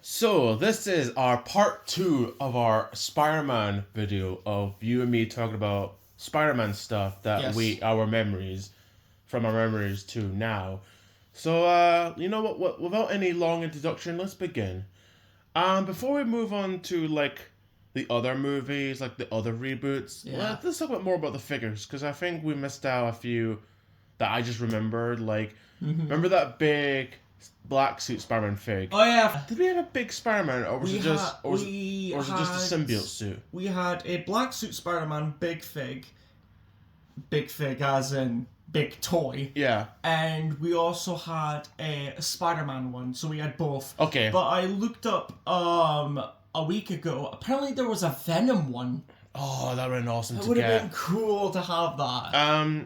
So this is our part 2 of our Spider-Man video of you and me talking about Spider-Man stuff that Yes. our memories from our memories to now. So you know what, without any long introduction, let's begin. Before we move on to like the other movies, like the other reboots, Yeah. let's talk about more about the figures because I think we missed out a few that I just remembered. Like, remember that big black suit Spider-Man fig? Oh yeah. Did we have a big Spider-Man, or was We it just, had- or was we it just a had- symbiote suit? We had a black suit Spider-Man, big fig as in big toy, Yeah. and we also had a Spider-Man one. So we had both. Okay. But I looked up a week ago. Apparently there was a Venom one. Oh, that would have been awesome It to would have get. been cool to have that.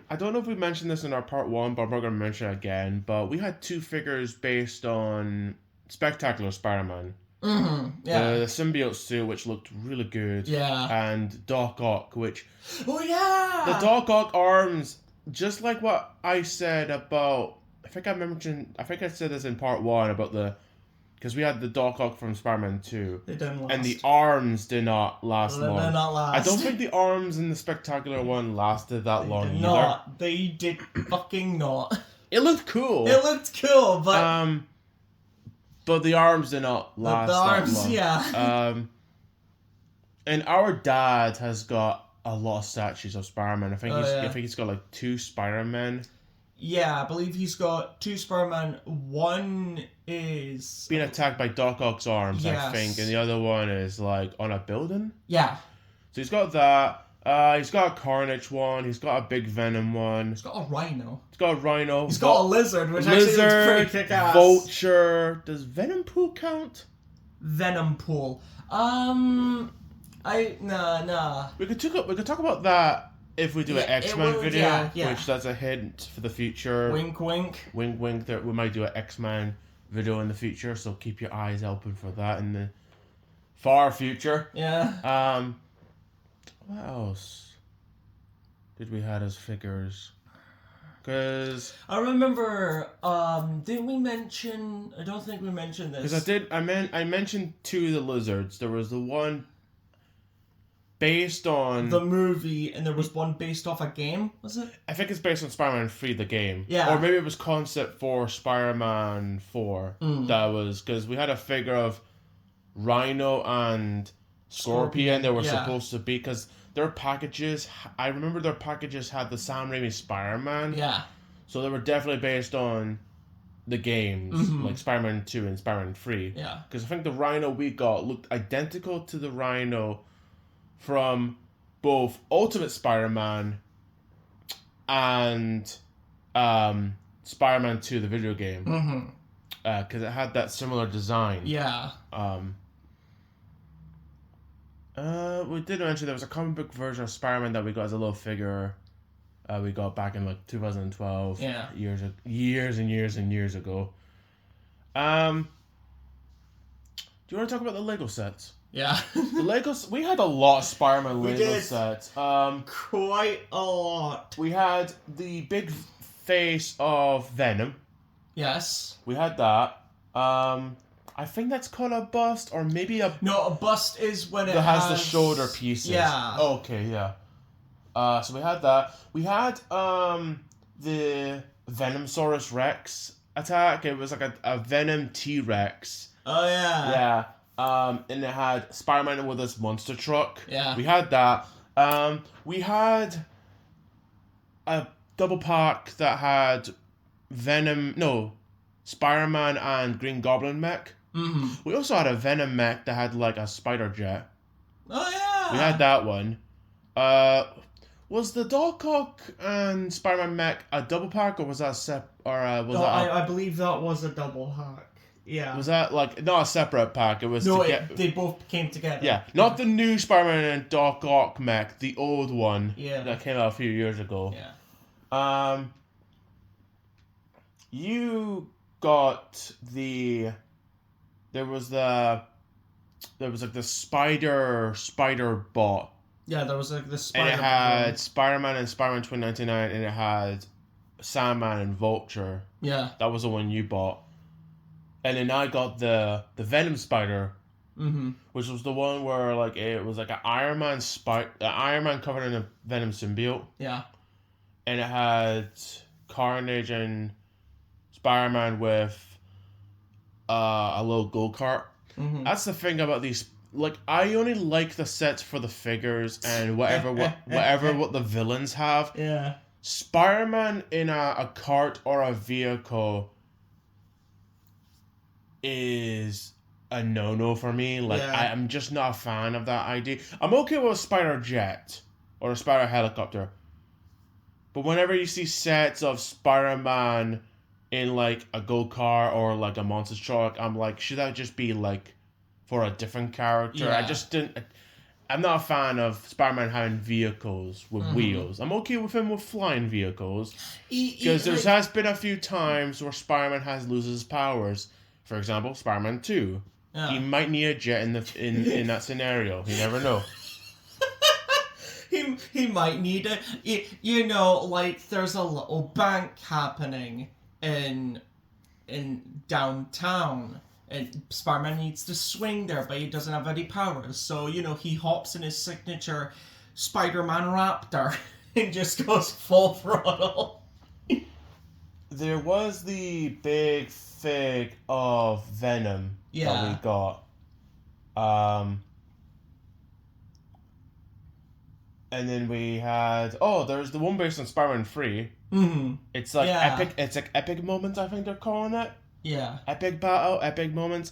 I don't know if we mentioned this in our part 1, but I'm not going to mention it again. But we had 2 figures based on Spectacular Spider-Man. Yeah. The symbiote suit, which looked really good. Yeah. And Doc Ock, which... Oh yeah. The Doc Ock arms, just like what I said about... I think I said this in part 1 about the... Because we had the Doc Ock from Spider-Man 2. They didn't last. And the arms did not last long. They did not last. I don't think the arms in the Spectacular one lasted that long either. Not. They did fucking not. It looked cool. It looked cool, but but the arms did not last the arms, that long. yeah. And our dad has got a lot of statues of Spider-Man. I think he's got like 2 Spider-Man. Yeah, I believe he's got 2 Spider-Man. One is being attacked by Doc Ock's arms, yes. I think, and the other one is like on a building. Yeah. So he's got that. He's got a Carnage one. He's got a big Venom one. He's got a Rhino. He's got a Rhino. He's got a Lizard, which actually looks pretty kick-ass. Vulture. Does Venom Pool count? Venom Pool. Nah. We could talk about that if we do an X-Men video, yeah. which that's a hint for the future. Wink, wink. Wink, wink. That we might do an X-Men video in the future, so keep your eyes open for that in the far future. Yeah. What else did we have as figures? Because I remember, didn't we mention? I don't think we mentioned this. Because I mentioned 2 of the lizards. There was the one based on the movie, and there was one based off a game. Was it? I think it's based on Spider-Man 3, the game. Yeah. Or maybe it was concept for Spider-Man 4. That was because we had a figure of Rhino and Scorpion. They were supposed to be because their packages. I remember their packages had the Sam Raimi Spider-Man. Yeah. So they were definitely based on the games, like Spider-Man 2 and Spider-Man 3. Yeah. Because I think the Rhino we got looked identical to the Rhino from both Ultimate Spider-Man and Spider-Man 2, the video game. Because it had that similar design. Yeah. We did mention there was a comic book version of Spider-Man that we got as a little figure. We got back in like 2012. Yeah. Years and years ago. Do you want to talk about the Lego sets? Yeah. The Legos, we had a lot of Spider-Man Lego sets. Quite a lot. We had the big face of Venom. Yes. We had that. I think that's called a bust, or maybe a bust is when it has the shoulder pieces. Yeah. Okay, yeah. So we had that. We had the Venomsaurus Rex attack. It was like a Venom T-Rex. Oh yeah. Yeah. And it had Spider-Man with his monster truck. Yeah. We had that. We had a double pack that had Spider-Man and Green Goblin mech. We also had a Venom mech that had like a spider jet. Oh yeah. We had that one. Was the Doc Ock and Spider-Man mech a double pack, or was that I believe that was a double hack. Yeah. Was that like not a separate pack? It was they both came together. Yeah, not the new Spider-Man and Doc Ock mech, the old one. Yeah. That came out a few years ago. Yeah. You got there was like the spider bot. Yeah, there was like the spider. And it had Spider-Man and Spider-Man 2099, and it had Sandman and Vulture. Yeah. That was the one you bought. And then I got the Venom Spider, Mm-hmm. which was the one where like it was like an Iron Man covered in a Venom symbiote. Yeah. And it had Carnage and Spider-Man with a little go-kart. Mm-hmm. That's the thing about these. Like, I only like the sets for the figures and whatever what the villains have. Yeah. Spider-Man in a cart or a vehicle is a no-no for me. Like, Yeah. I'm just not a fan of that idea. I'm okay with a spider jet or a spider helicopter. But whenever you see sets of Spider-Man in, like, a go-kart or, like, a monster truck, I'm like, should that just be, like, for a different character? Yeah. I just didn't... I'm not a fan of Spider-Man having vehicles with wheels. I'm okay with him with flying vehicles. Because there has been a few times where Spider-Man has loses his powers. For example, Spider-Man 2. Yeah. He might need a jet in that scenario. You never know. He might need it. You know, like there's a little bank happening in downtown. And Spider-Man needs to swing there, but he doesn't have any powers. So, you know, he hops in his signature Spider-Man Raptor and just goes full throttle. There was the big fig of Venom that we got. And then we had... Oh, there's the one based on Spider-Man 3. Mm-hmm. It's like epic... It's like epic moments, I think they're calling it. Yeah. Epic battle, epic moments.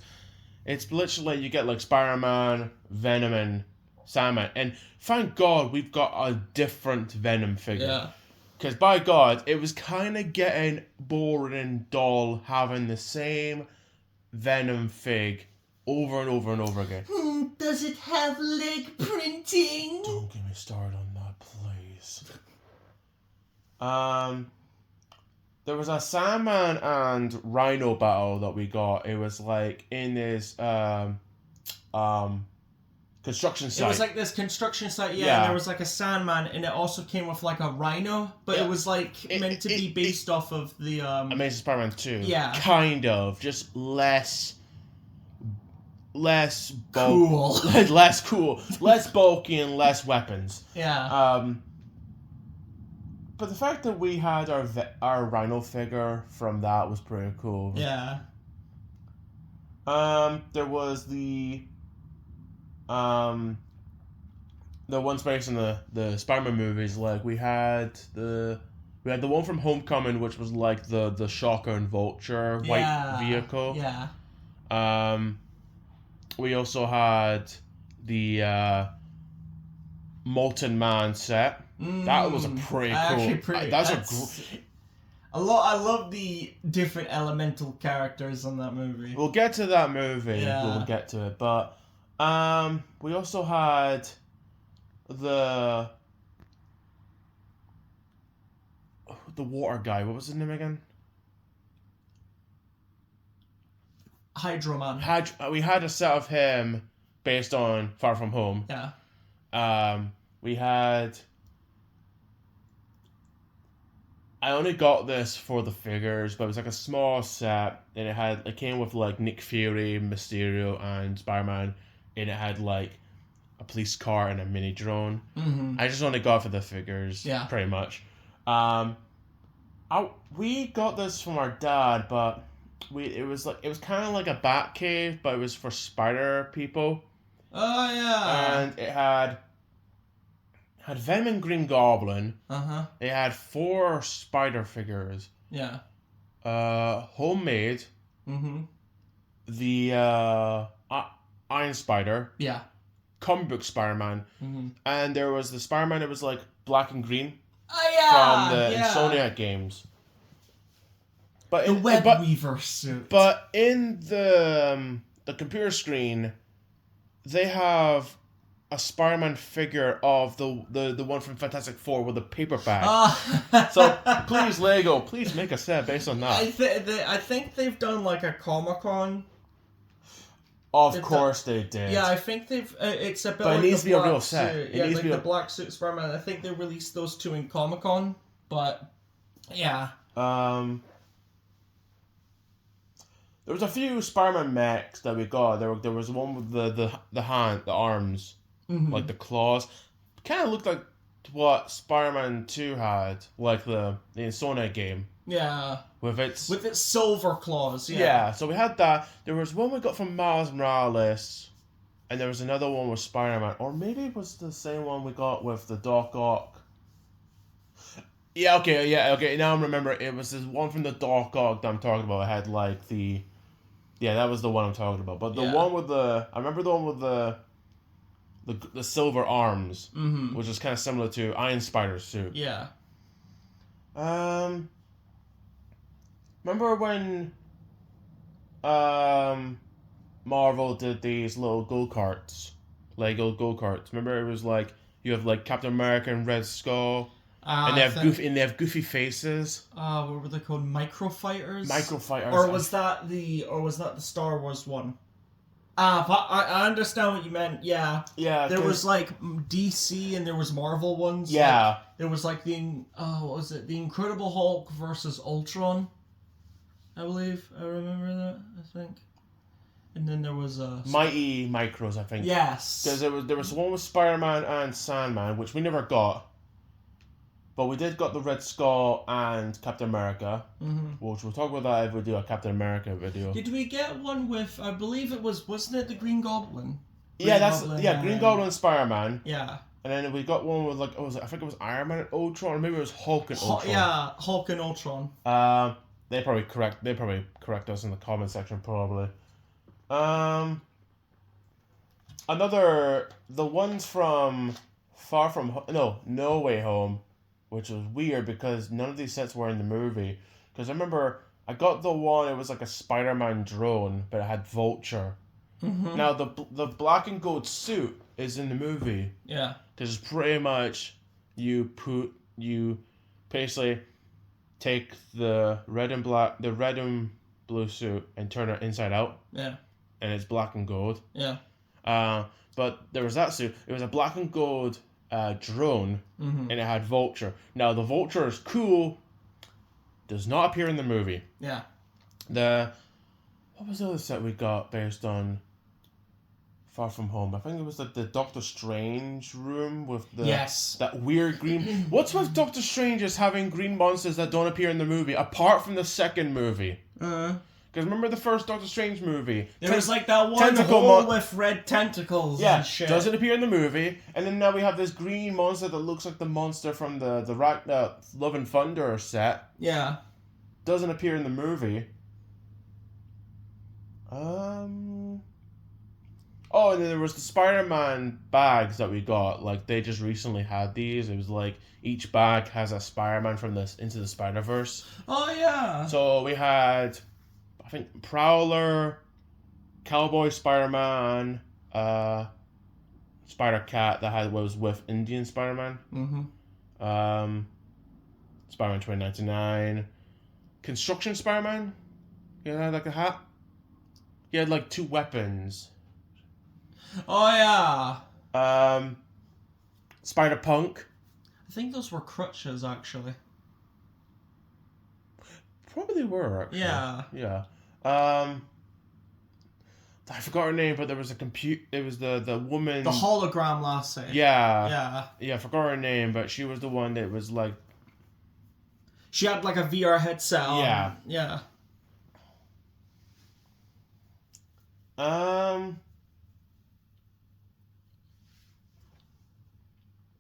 It's literally, you get like Spider-Man, Venom, and Sandman. And thank God we've got a different Venom figure. Yeah. Because by God, it was kind of getting boring and dull having the same Venom fig over and over and over again. Does it have leg printing? Don't get me started on that, please. There was a Sandman and Rhino battle that we got. It was like in this construction site. It was like this construction site, yeah. And there was like a Sandman, and it also came with like a Rhino, but it was like meant to be based off of the Amazing Spider-Man 2. Yeah, kind of, just less cool, less cool, less bulky, and less weapons. Yeah. But the fact that we had our Rhino figure from that was pretty cool. Yeah. There was the ones based on the Spider-Man movies. Like we had the one from Homecoming, which was like the Shocker and Vulture white vehicle. Yeah. We also had the Molten Man set. That was a pretty cool. I love the different elemental characters in that movie. We'll get to that movie. Yeah. We'll get to it, but we also had the water guy. What was his name again? Hydro Man. We had a set of him based on Far From Home. Yeah. We had... I only got this for the figures, but it was like a small set, and it came with like Nick Fury, Mysterio, and Spider-Man, and it had like a police car and a mini drone. Mm-hmm. I just only got it for the figures, pretty much. We got this from our dad, but it was kind of like a bat cave, but it was for spider people. Oh yeah. And it had Venom and Green Goblin. Uh-huh. It had 4 spider figures. Yeah. Homemade. Mm-hmm. The Iron Spider. Yeah. Comic book Spider-Man. Mm-hmm. And there was the Spider-Man that was like black and green. Oh yeah. From the Insomniac games. But the Webweaver suit. But in the computer screen, they have a Spider-Man figure of the one from Fantastic Four with a paper bag. So please, Lego, please make a set based on that. I think they've done like a Comic-Con. Of course they did. Yeah, I think they've. It's a bit. But like it needs to be a real set. Suit. Yeah, like the black suit Spider-Man. I think they released those 2 in Comic-Con, but yeah. There was a few Spider-Man mechs that we got. There was one with the hand, the arms, like the claws. Kind of looked like what Spider-Man 2 had, like the Insomnia game. Yeah. With its silver claws, yeah. Yeah, so we had that. There was one we got from Miles Morales, and there was another one with Spider-Man. Or maybe it was the same one we got with the Doc Ock. Yeah, okay, now I remember. It was this one from the Doc Ock that I'm talking about. It had like the... Yeah, that was the one I'm talking about. But the one with the... I remember the one with the silver arms, which is kind of similar to Iron Spider's suit. Yeah. Remember when Marvel did these little go-karts? Lego go-karts. Remember it was like you have like Captain America and Red Skull, and they have goofy faces. What were they called? Microfighters? Microfighters. Or was that the Star Wars one? I understand what you meant. Yeah. Yeah. There was like DC and there was Marvel ones. Yeah. Like, there was like what was it? The Incredible Hulk versus Ultron. I believe I remember that. I think. And then there was Mighty Micros, I think. Yes. Because there was one with Spider-Man and Sandman, which we never got. But we did got the Red Skull and Captain America, which we'll talk about that if we do a Captain America video. Did we get one with? I believe it wasn't it the Green Goblin? Green Goblin and Spider-Man. Yeah. And then we got one with like I think it was Iron Man and Ultron, or maybe it was Hulk and Ultron. Yeah, Hulk and Ultron. They probably correct us in the comment section probably. The ones from No Way Home, which was weird because none of these sets were in the movie. Because I remember I got the one, it was like a Spider-Man drone, but it had Vulture. Now the black and gold suit is in the movie. Yeah. Because it's pretty much you basically take the red and blue suit and turn it inside out. Yeah. And it's black and gold. Yeah. But there was that suit. It was a black and gold drone, and it had Vulture. Now the Vulture is cool. Does not appear in the movie. Yeah. What was the other set we got based on Far From Home? I think it was the Doctor Strange room with that weird green. What's with Doctor Strange is having green monsters that don't appear in the movie, apart from the second movie? Because remember the first Doctor Strange movie? There was like that one hole with red tentacles and shit. Doesn't appear in the movie. And then now we have this green monster that looks like the monster from the Love and Thunder set. Yeah. Doesn't appear in the movie. Oh, and then there was the Spider-Man bags that we got. Like, they just recently had these. It was like, each bag has a Spider-Man from Into the Spider-Verse. Oh, yeah. So we had... I think Prowler, Cowboy Spider-Man, Spider-Cat that was with Indian Spider-Man. Spider-Man 2099. Construction Spider-Man. He had like a hat. He had like 2 weapons. Oh yeah. Spider-Punk. I think those were crutches actually. Probably were actually. Yeah. Yeah. I forgot her name, but there was it was the woman. The hologram lassie. Yeah. Yeah, I forgot her name, but she was the one that was like. She had like a VR headset on. Yeah. Yeah. And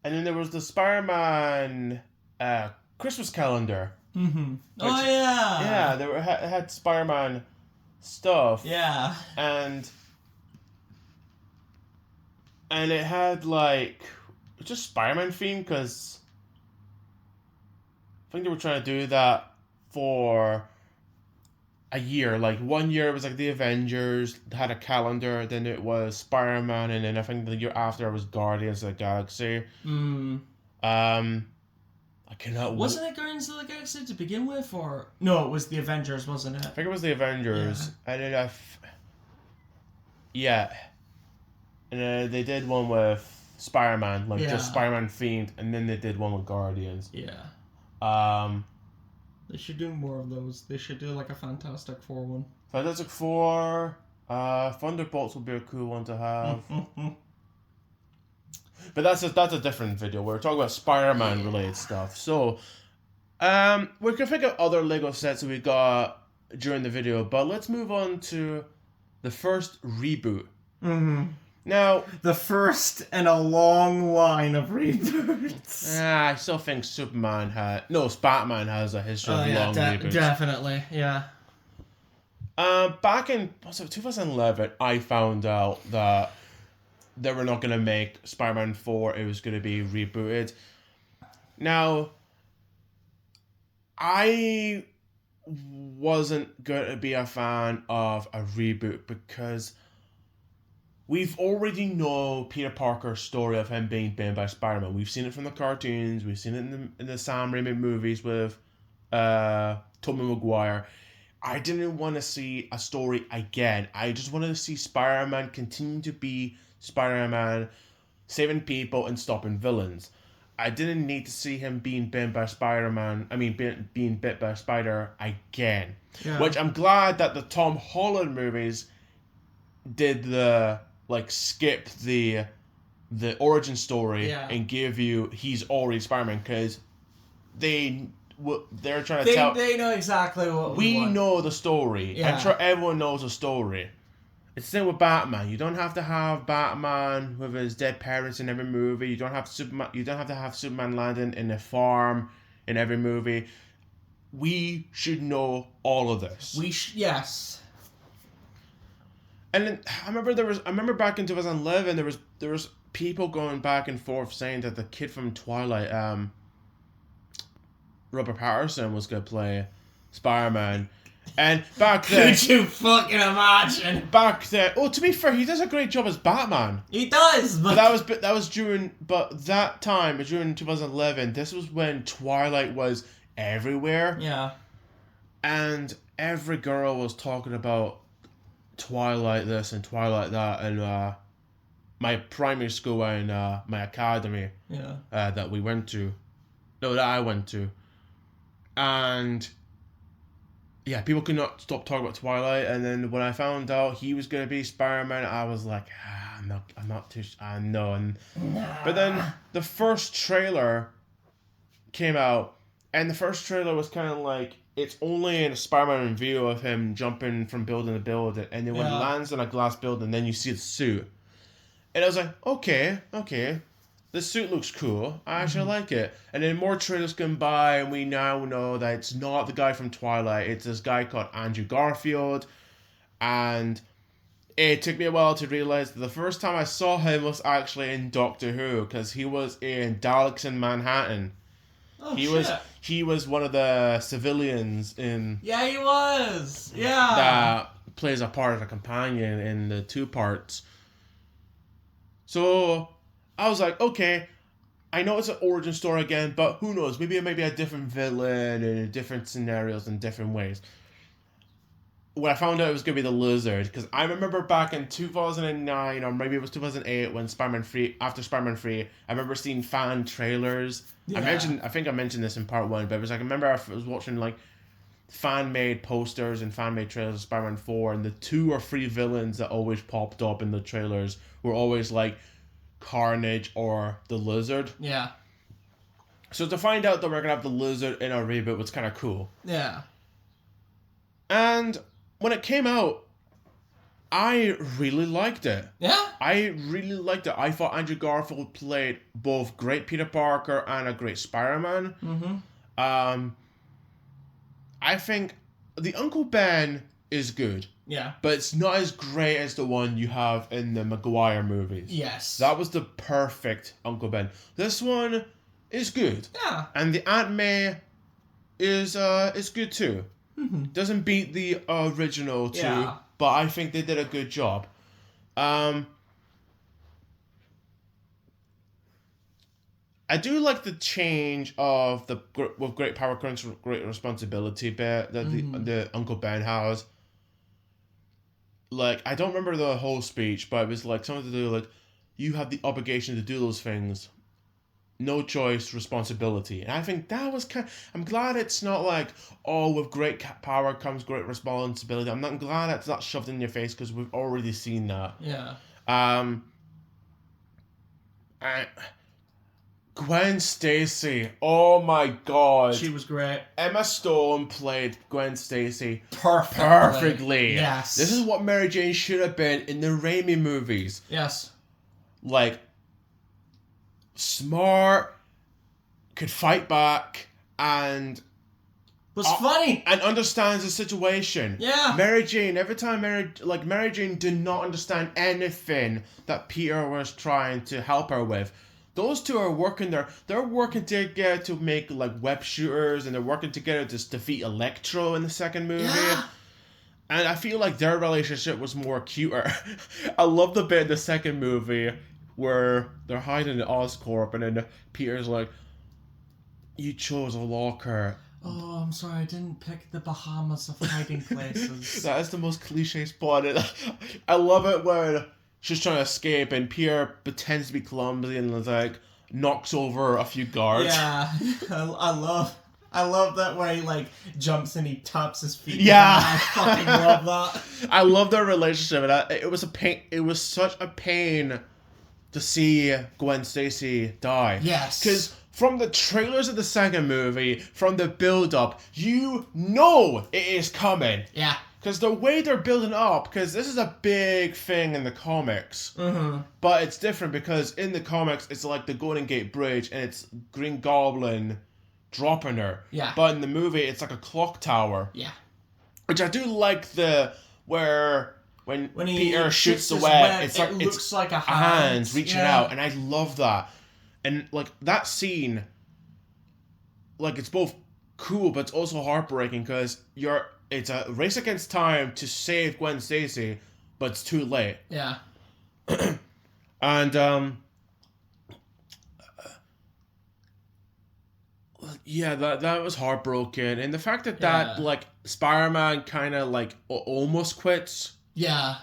then there was the Spider-Man Christmas calendar. Which, oh yeah. Yeah, it had Spider-Man stuff. Yeah. And it had like just Spider-Man theme because I think they were trying to do that for a year. Like 1 year it was like the Avengers had a calendar, then it was Spider-Man, and then I think the year after it was Guardians of the Galaxy. I cannot. Wasn't it Guardians of the Galaxy to begin with, or no? It was the Avengers, wasn't it? I think it was the Avengers, and then and then they did one with Spider-Man, like just Spider-Man themed, and then they did one with Guardians. Yeah. They should do more of those. They should do like a Fantastic Four one. Fantastic Four, Thunderbolts would be a cool one to have. But that's a different video. We're talking about Spider-Man related stuff. So, we can think of other Lego sets that we got during the video, but let's move on to the first reboot. Now, the first in a long line of reboots. I still think Batman has a history of long reboots. Definitely, yeah. Back in 2011, I found out that they were not going to make Spider-Man 4. It was going to be rebooted. Now, I wasn't going to be a fan of a reboot because we've already know Peter Parker's story of him being bitten by Spider-Man. We've seen it from the cartoons. We've seen it in the Sam Raimi movies with Tobey Maguire. I didn't want to see a story again. I just wanted to see Spider-Man continue to be Spider-Man, saving people and stopping villains. I didn't need to see him being bitten by Spider-Man. I mean, being bit by a spider again. Yeah. Which I'm glad that the Tom Holland movies did skip the origin story and give you he's already Spider-Man, because they're trying to tell. They know exactly what we want. Know the story. Yeah. I'm sure everyone knows the story. It's the same with Batman. You don't have to have Batman with his dead parents in every movie. You don't have Superman. You don't have to have Superman landing in a farm in every movie. We should know all of this. Yes. And then I remember back in 2011 there was people going back and forth saying that the kid from Twilight, Robert Pattinson, was gonna play Spider-Man. And back then, could you fucking imagine? Back then, to be fair, he does a great job as Batman. He does, but that was during 2011. This was when Twilight was everywhere. Yeah. And every girl was talking about Twilight this and Twilight that, and my primary school and my academy that we went to, that I went to, and yeah, people could not stop talking about Twilight. And then when I found out he was gonna be Spider-Man, I was like, I'm not too. I know. But then the first trailer came out, and the first trailer was kind of like, it's only in a Spider-Man view of him jumping from building to building, and then when he lands on a glass building, then you see the suit. And I was like, okay, this suit looks cool. I actually like it. And then more trailers come by, and we now know that it's not the guy from Twilight. It's this guy called Andrew Garfield. And it took me a while to realize that the first time I saw him was actually in Doctor Who, because he was in Daleks in Manhattan. Oh, he was one of the civilians in... Yeah, he was! Yeah! That plays a part of a companion in the 2 parts. So I was like, okay, I know it's an origin story again, but who knows? Maybe it may be a different villain in different scenarios in different ways. When I found out it was going to be the Lizard, because I remember back in 2009, or maybe it was 2008, when after Spider-Man 3, I remember seeing fan trailers. Yeah. I think I mentioned this in part 1, but it was like, I remember I was watching like fan-made posters and fan-made trailers of Spider-Man 4, and the 2 or 3 villains that always popped up in the trailers were always like Carnage or the Lizard. Yeah. So to find out that we're going to have the Lizard in our reboot was kind of cool. Yeah. And when it came out, I really liked it. Yeah? I really liked it. I thought Andrew Garfield played both great Peter Parker and a great Spider-Man. Mm-hmm. I think the Uncle Ben is good. Yeah. But it's not as great as the one you have in the Maguire movies. Yes. That was the perfect Uncle Ben. This one is good. Yeah. And the Aunt May is good too. Mm-hmm. Doesn't beat the original 2, but I think they did a good job. I do like the change of the with great power comes great responsibility bit that the Uncle Ben has. Like, I don't remember the whole speech, but it was like something to do like, you have the obligation to do those things, no choice, responsibility. And I think that was I'm glad it's not like, oh, with great power comes great responsibility. I'm glad it's not shoved in your face, because we've already seen that. Yeah. And Gwen Stacy, oh my god. She was great. Emma Stone played Gwen Stacy perfectly. Yes. This is what Mary Jane should have been in the Raimi movies. Yes. Like, smart, could fight back, and was funny and understands the situation. Yeah. Mary Jane, every time Mary Jane did not understand anything that Peter was trying to help her with. Those two are working there. They're working together to make like web shooters, and they're working together to defeat Electro in the second movie. Yeah. And I feel like their relationship was more cuter. I love the bit in the second movie where they're hiding in Oscorp, and then Peter's like, "You chose a locker." Oh, I'm sorry, I didn't pick the Bahamas of hiding places. That is the most cliche spot. I love it when she's trying to escape, and Peter pretends to be clumsy and like knocks over a few guards. Yeah, I love that way. Like jumps and he taps his feet. Yeah, I fucking love that. I love their relationship, and it was a pain. It was such a pain to see Gwen Stacy die. Yes, because from the trailers of the second movie, from the build-up, you know it is coming. Yeah. Because the way they're building up, because this is a big thing in the comics. Mm-hmm. But it's different because in the comics, it's like the Golden Gate Bridge, and it's Green Goblin dropping her. Yeah. But in the movie, it's like a clock tower. Yeah. Which I do like when Peter shoots the web, it's it looks like a hand reaching out, and I love that. And like that scene, like it's both cool but it's also heartbreaking because it's a race against time to save Gwen Stacy, but it's too late. Yeah. And yeah, that was heartbroken, and the fact that like Spider-Man kind of like almost quits. Yeah.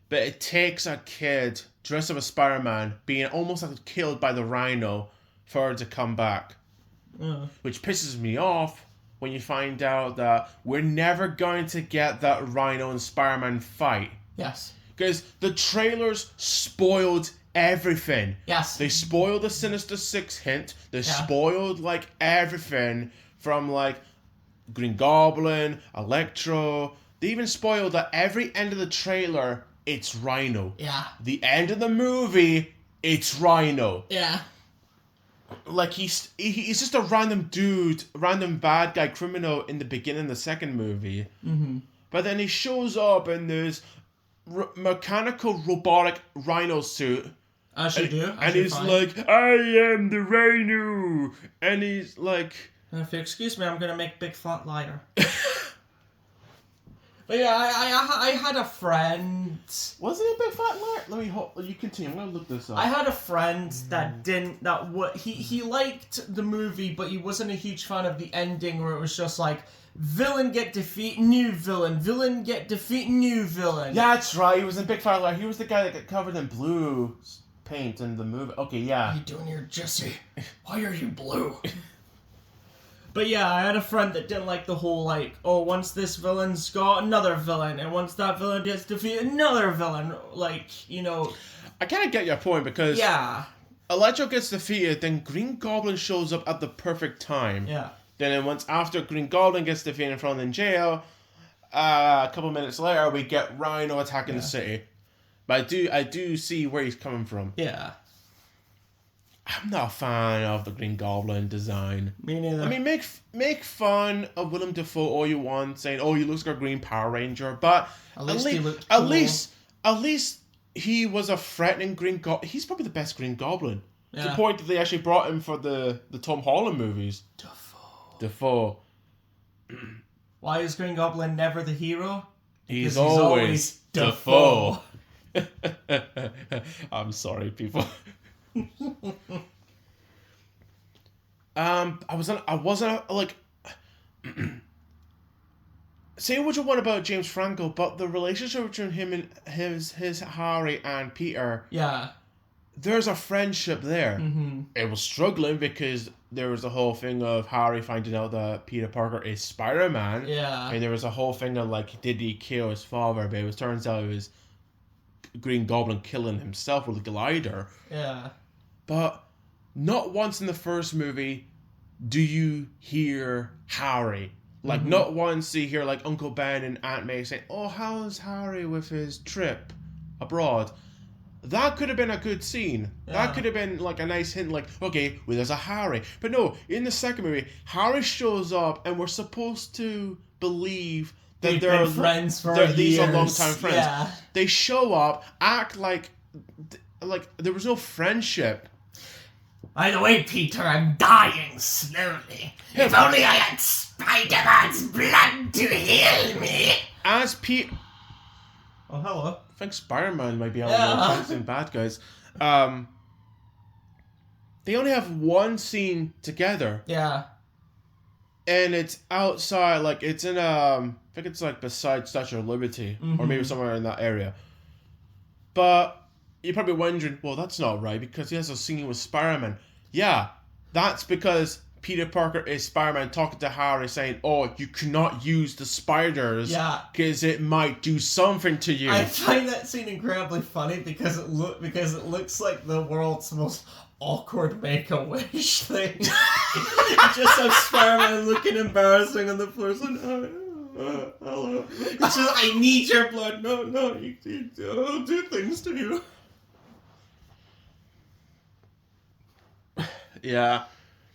But it takes a kid dressed up as Spider-Man being almost like killed by the Rhino for her to come back. Which pisses me off when you find out that we're never going to get that Rhino and Spider-Man fight. Yes. Because the trailers spoiled everything. Yes. They spoiled the Sinister Six hint. They spoiled like everything from like Green Goblin, Electro. They even spoiled that every end of the trailer, it's Rhino. Yeah. The end of the movie, it's Rhino. Yeah. Like he's just a random dude, random bad guy, criminal in the beginning of the second movie. Mm-hmm. But then he shows up in this mechanical robotic Rhino suit. As you do. And he's like, I am the Rhino. And he's like... If you excuse me, I'm going to make big fat liar. But yeah, I had a friend... Was he a big fat liar? Let me you continue. I'm going to look this up. I had a friend that didn't... He liked the movie, but he wasn't a huge fan of the ending where it was just like, villain get defeat, new villain. Villain get defeat, new villain. Yeah, that's right. He was a big fat liar. He was the guy that got covered in blue paint in the movie. Okay, yeah. What are you doing here, Jesse? Why are you blue? But yeah, I had a friend that didn't like the whole, like, oh, once this villain's got another villain, and once that villain gets defeated, another villain. Like, you know... I kind of get your point, because... Yeah. Electro gets defeated, then Green Goblin shows up at the perfect time. Yeah. Then once after Green Goblin gets defeated and thrown in jail, a couple minutes later, we get Rhino attacking the city. But I do see where he's coming from. Yeah. I'm not a fan of the Green Goblin design. Me neither. I mean, make fun of Willem Dafoe all you want, saying, "Oh, he looks like a Green Power Ranger," but at least he was a threatening Green Goblin. He's probably the best Green Goblin. Yeah. To the point that they actually brought him for the Tom Holland movies. Dafoe. Why is Green Goblin never the hero? He's always Dafoe. I'm sorry, people. I wasn't like say what you want about James Franco, but the relationship between him and his Harry and Peter, there's a friendship there. Mm-hmm. It was struggling because there was the whole thing of Harry finding out that Peter Parker is Spider-Man. Yeah. And there was a whole thing of, like, did he kill his father? But it turns out it was Green Goblin killing himself with a glider. Yeah. But not once in the first movie do you hear Harry. Like, not once do you hear, like, Uncle Ben and Aunt May saying, oh, how's Harry with his trip abroad? That could have been a good scene. Yeah. That could have been, like, a nice hint, like, okay, well, there's a Harry. But no, in the second movie, Harry shows up, and we're supposed to believe that they're friends for years. These are long-time friends. Yeah. They show up, act like there was no friendship. By the way, Peter, I'm dying slowly. If only I had Spider-Man's blood to heal me. As Pete... Oh, hello. I think Spider-Man might be able to friends and bad guys. They only have one scene together. Yeah. And it's outside, like, it's in, I think it's, like, beside Statue of Liberty. Or maybe somewhere in that area. But you're probably wondering, well, that's not right, because he has a scene with Spider-Man. Yeah, that's because Peter Parker is Spider-Man talking to Harry saying, oh, you cannot use the spiders because it might do something to you. I find that scene incredibly funny because it looks like the world's most awkward Make-A-Wish thing. You just have Spider-Man looking embarrassing on the floor saying, hello. It's just, I need your blood. No, I'll do things to you. Yeah.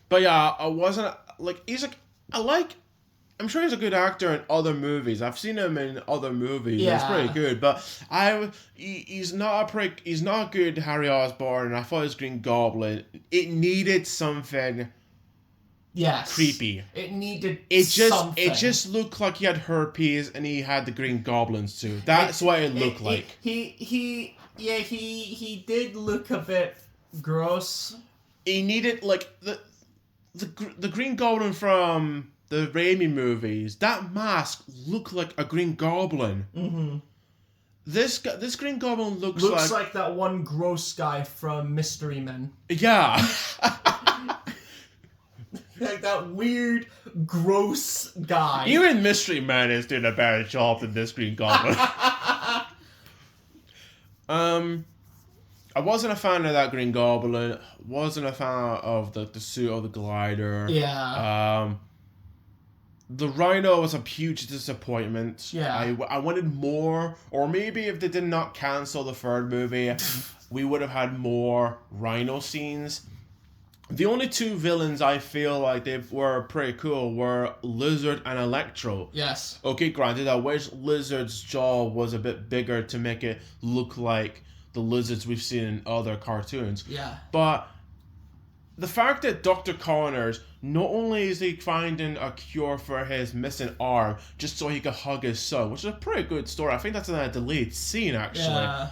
But yeah, I wasn't, like, I'm sure he's a good actor in other movies. I've seen him in other movies. Yeah. He's pretty good. But he's not a good Harry Osborn, and I thought his Green Goblin, it needed something creepy. It needed something. It just looked like he had herpes and he had the Green Goblin suit. That's what it looked like. He did look a bit gross. He needed, like, the Green Goblin from the Raimi movies. That mask looked like a Green Goblin. Mm-hmm. This Green Goblin looks like that one gross guy from Mystery Men. Yeah. Like that weird, gross guy. Even Mystery Man is doing a better job than this Green Goblin. I wasn't a fan of that Green Goblin. Wasn't a fan of the suit of the glider. Yeah. The Rhino was a huge disappointment. Yeah. I wanted more, or maybe if they did not cancel the third movie, we would have had more Rhino scenes. The only two villains I feel like they were pretty cool were Lizard and Electro. Yes. Okay, granted, I wish Lizard's jaw was a bit bigger to make it look like the lizards we've seen in other cartoons. Yeah. But the fact that Dr. Connors, not only is he finding a cure for his missing arm just so he could hug his son, which is a pretty good story. I think that's in a delayed scene, actually. Yeah.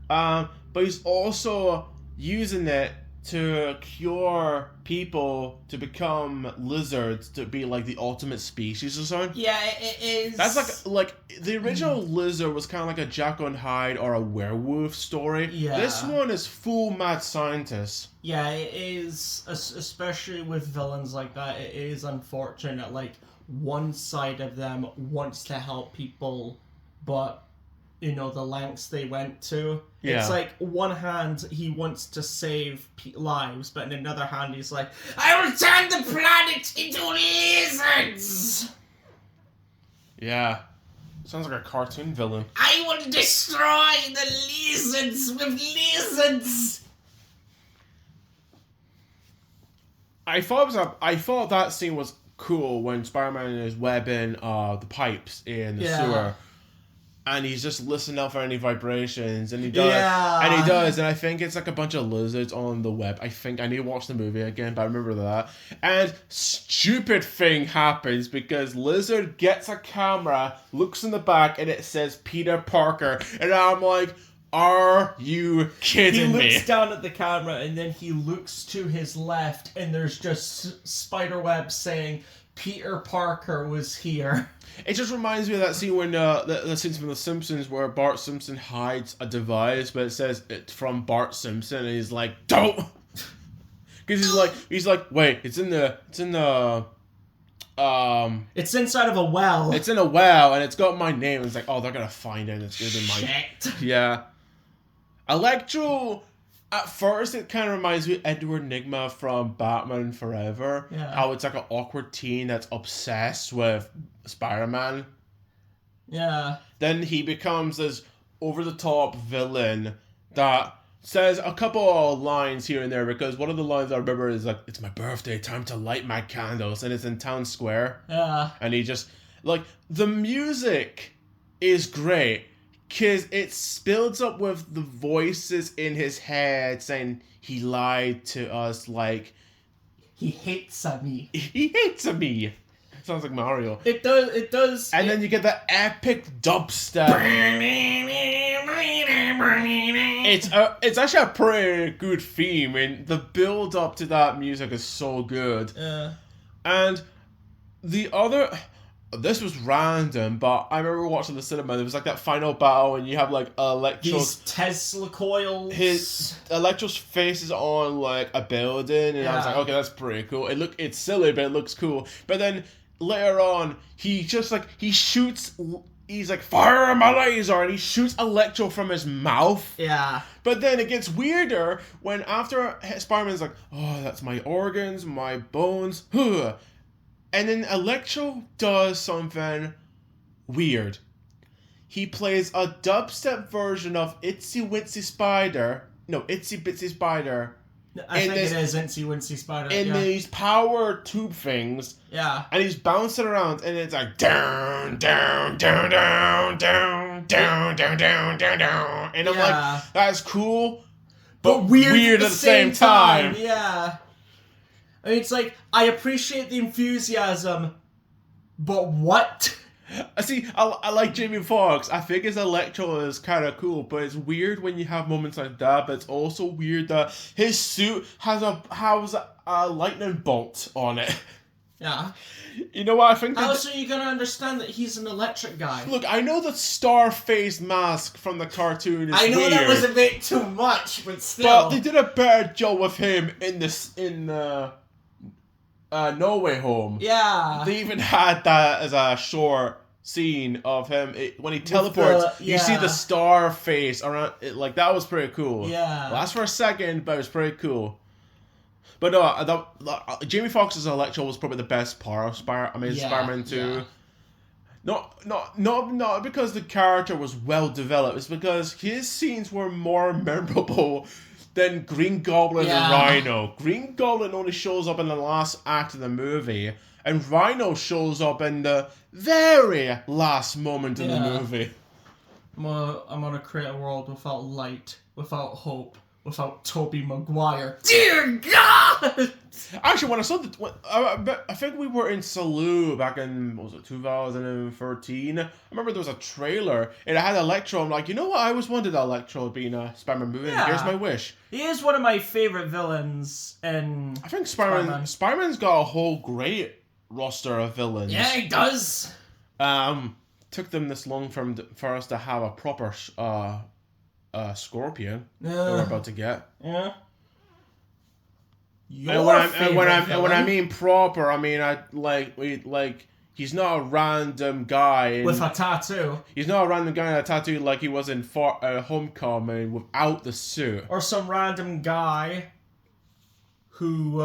But he's also using it to cure people to become lizards, to be like the ultimate species or something. Yeah, it is. That's like the original lizard was kind of like a Jekyll and Hyde or a werewolf story. Yeah. This one is full mad scientist. Yeah, it is, especially with villains like that, it is unfortunate. Like, one side of them wants to help people, but you know, the lengths they went to. Yeah. It's like, one hand, he wants to save lives, but in another hand, he's like, I will turn the planet into lizards! Yeah. Sounds like a cartoon villain. I will destroy the lizards with lizards! I thought that scene was cool when Spider-Man is webbing the pipes in the sewer. And he's just listening out for any vibrations, and he does. Yeah. And he does, and I think it's like a bunch of lizards on the web. I think I need to watch the movie again, but I remember that. And stupid thing happens because Lizard gets a camera, looks in the back, and it says Peter Parker, and I'm like, are you kidding me? He looks down at the camera, and then he looks to his left, and there's just spider web saying Peter Parker was here. It just reminds me of that scene when the scene from The Simpsons where Bart Simpson hides a device, but it says it's from Bart Simpson, and he's like, "Don't," because he's like, "Wait, it's in the it's inside of a well. It's in a well, and it's got my name." And it's like, "Oh, they're gonna find it. And it's gonna be my shit." Yeah, Electro. At first, it kind of reminds me of Edward Nygma from Batman Forever. Yeah. How it's like an awkward teen that's obsessed with Spider-Man. Yeah. Then he becomes this over-the-top villain that says a couple of lines here and there, because one of the lines I remember is like, "It's my birthday, time to light my candles," and it's in Town Square. Yeah. And he just, like, the music is great. Because it builds up with the voices in his head saying he lied to us, like... He hates me. He hates me. It sounds like Mario. It does. And then you get that epic dubstep. It's actually a pretty good theme, and the build up to that music is so good. Yeah. And the other... This was random, but I remember watching the cinema. There was like that final battle, and you have like Electro's... These Tesla coils. Electro's face is on like a building, and I was like, okay, that's pretty cool. It's silly, but it looks cool. But then later on, he shoots... He's like, "Fire my laser," and he shoots Electro from his mouth. Yeah. But then it gets weirder when after Spider-Man's like, "Oh, that's my organs, my bones." And then Electro does something weird. He plays a dubstep version of Itsy Witsy Spider. No, Itsy Bitsy Spider. I think it is Itsy Witsy Spider. In these power tube things. Yeah. And he's bouncing around, and it's like down, down, down, down, down, down, down, down, down, down. And I'm like, that's cool, but weird at the same time. Yeah. I mean, it's like, I appreciate the enthusiasm, but what? See, I like Jamie Foxx. I think his Electro is kind of cool, but it's weird when you have moments like that. But it's also weird that his suit has a lightning bolt on it. Yeah. You know what I think? How are you gonna understand that he's an electric guy? Look, I know the star-faced mask from the cartoon is I know weird, that was a bit too much, but still. But they did a better job with him in No Way Home. Yeah. They even had that as a short scene of him when he teleports. You see the star face around it, like that was pretty cool. Yeah. Lasts for a second, but it was pretty cool. But no, Jamie Foxx's Electro was probably the best part of Spider-Man 2. Yeah. Not because the character was well developed. It's because his scenes were more memorable than Green Goblin and Rhino. Green Goblin only shows up in the last act of the movie, and Rhino shows up in the very last moment in the movie. I'm gonna create a world without light, without hope, without Tobey Maguire. Dear God! Actually, when I saw I think we were in Salou back in, what was it, 2013. I remember there was a trailer, and it had Electro. I'm like, you know what? I always wanted Electro being a Spider-Man movie, and here's my wish. He is one of my favorite villains in I think Spider-Man's got a whole great roster of villains. Yeah, he does. Took them this long for us to have a proper Scorpion that we're about to get. Yeah. And when I mean proper, I mean he's not a random guy with a tattoo. He's not a random guy in a tattoo like he was in Homecoming without the suit. Or some random guy who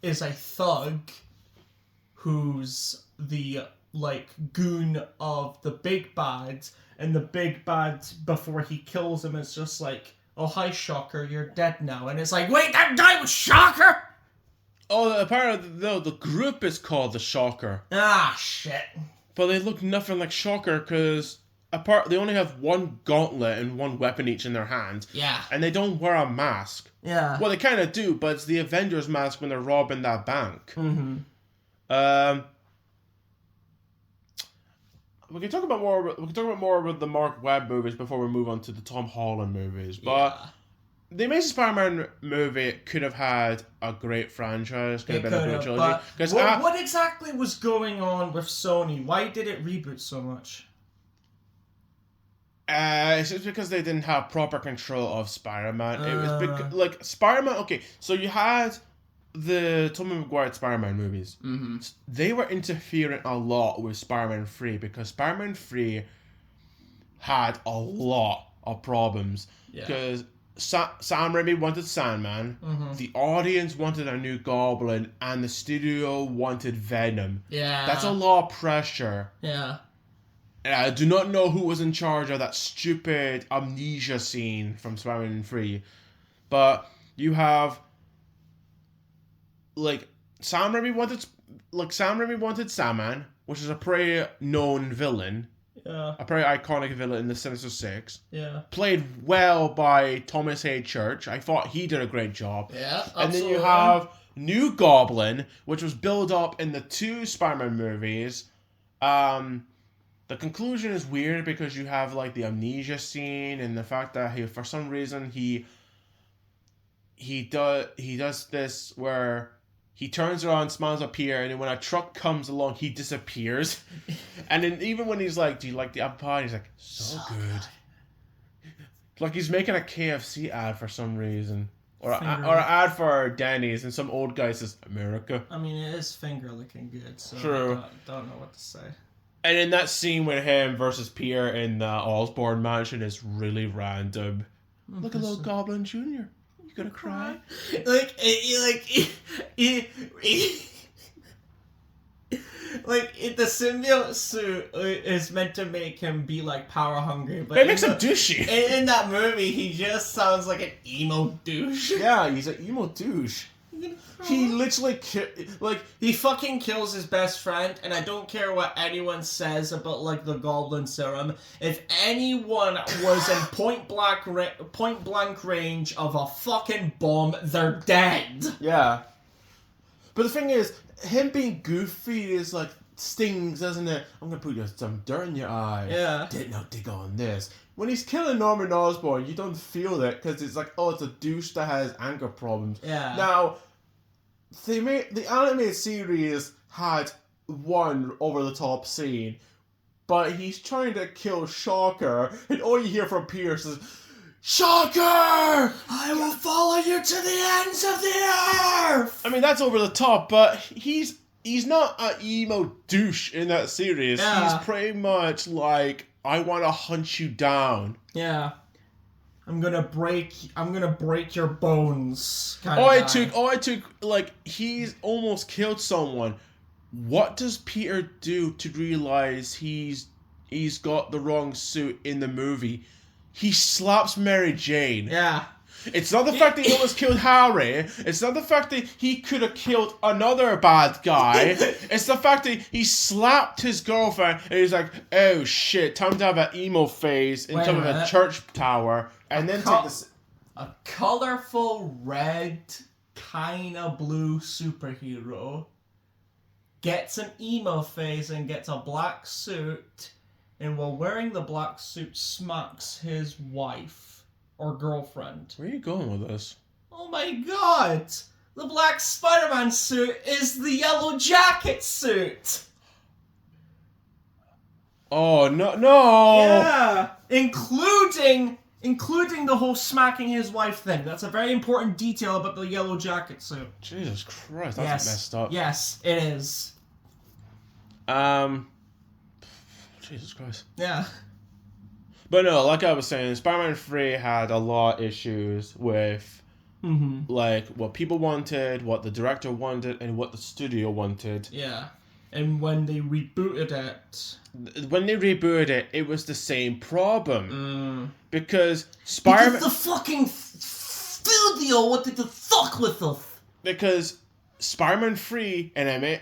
is a thug who's the goon of the big bad, and the big bad before he kills him is just like, "Oh, hi, Shocker, you're dead now." And it's like, wait, that guy was Shocker? Oh, apparently, no, the group is called the Shocker. Ah, shit. But they look nothing like Shocker, because they only have one gauntlet and one weapon each in their hand. Yeah. And they don't wear a mask. Yeah. Well, they kind of do, but it's the Avengers mask when they're robbing that bank. Mm-hmm. We can talk about more about the Mark Webb movies before we move on to the Tom Holland movies. But The Amazing Spider-Man movie could have had a great franchise, could have been a great trilogy. What exactly was going on with Sony? Why did it reboot so much? It's just because they didn't have proper control of Spider-Man. It was like Spider-Man. Okay, so you had the Tobey Maguire Spider-Man movies. Mm-hmm. They were interfering a lot with Spider-Man 3 because Spider-Man 3 had a lot of problems. Because Sam Raimi wanted Sandman, the audience wanted a new Goblin, and the studio wanted Venom. Yeah. That's a lot of pressure. Yeah. And I do not know who was in charge of that stupid amnesia scene from Spider-Man 3. But you have Sam Raimi wanted Sandman, which is a pretty known villain. Yeah. A pretty iconic villain in the Sinister Six. Yeah. Played well by Thomas Haig Church. I thought he did a great job. Yeah, absolutely. And then you have New Goblin, which was built up in the 2 Spider-Man movies. The conclusion is weird because you have the amnesia scene and the fact that for some reason he does this where he turns around, smiles up here, and then when a truck comes along, he disappears. And then even when he's like, "Do you like the apple pie?" He's like, "So good." Like he's making a KFC ad for some reason, or an ad for Denny's, and some old guy says, "America." I mean, it is finger looking good, so true. I don't know what to say. And in that scene with him versus Peter in the Osborn mansion is really random. Look at little Goblin Jr. You gonna cry? The symbiote suit is meant to make him be power hungry, but it makes him douchey. In that movie, he just sounds like an emo douche. Yeah, he's an emo douche. He literally he fucking kills his best friend, and I don't care what anyone says about the Goblin Serum. If anyone was in point blank range of a fucking bomb, they're dead. Yeah. But the thing is, him being goofy is stings, doesn't it? I'm gonna put some dirt in your eye. Yeah. Dig on this. When he's killing Norman Osborn, you don't feel that because it's it's a douche that has anger problems. Yeah. Now, the animated series had one over-the-top scene, but he's trying to kill Shocker, and all you hear from Pierce is, "Shocker! I will follow you to the ends of the earth!" I mean, that's over the top, but he's not an emo douche in that series. Yeah. He's pretty much I want to hunt you down. Yeah. I'm gonna break your bones. He's almost killed someone. What does Peter do to realize he's got the wrong suit in the movie? He slaps Mary Jane. Yeah. It's not the fact that he almost killed Harry. It's not the fact that he could have killed another bad guy. It's the fact that he slapped his girlfriend and he's like, "Oh shit, time to have an emo phase in front of a church tower." And then take this. A colorful red, kinda blue superhero gets an emo phase and gets a black suit, and while wearing the black suit smacks his wife or girlfriend. Where are you going with this? Oh my god! The black Spider-Man suit is the yellow jacket suit! Oh, no! Yeah! Including the whole smacking his wife thing. That's a very important detail about the yellow jacket suit. Jesus Christ, that's messed up. Yes, it is. Jesus Christ. Yeah. But no, like I was saying, Spider-Man 3 had a lot of issues with what people wanted, what the director wanted, and what the studio wanted. Yeah. And when they rebooted it... it was the same problem. Because Spider-Man... Because the fucking studio wanted to fuck with us! Because Spider-Man 3 and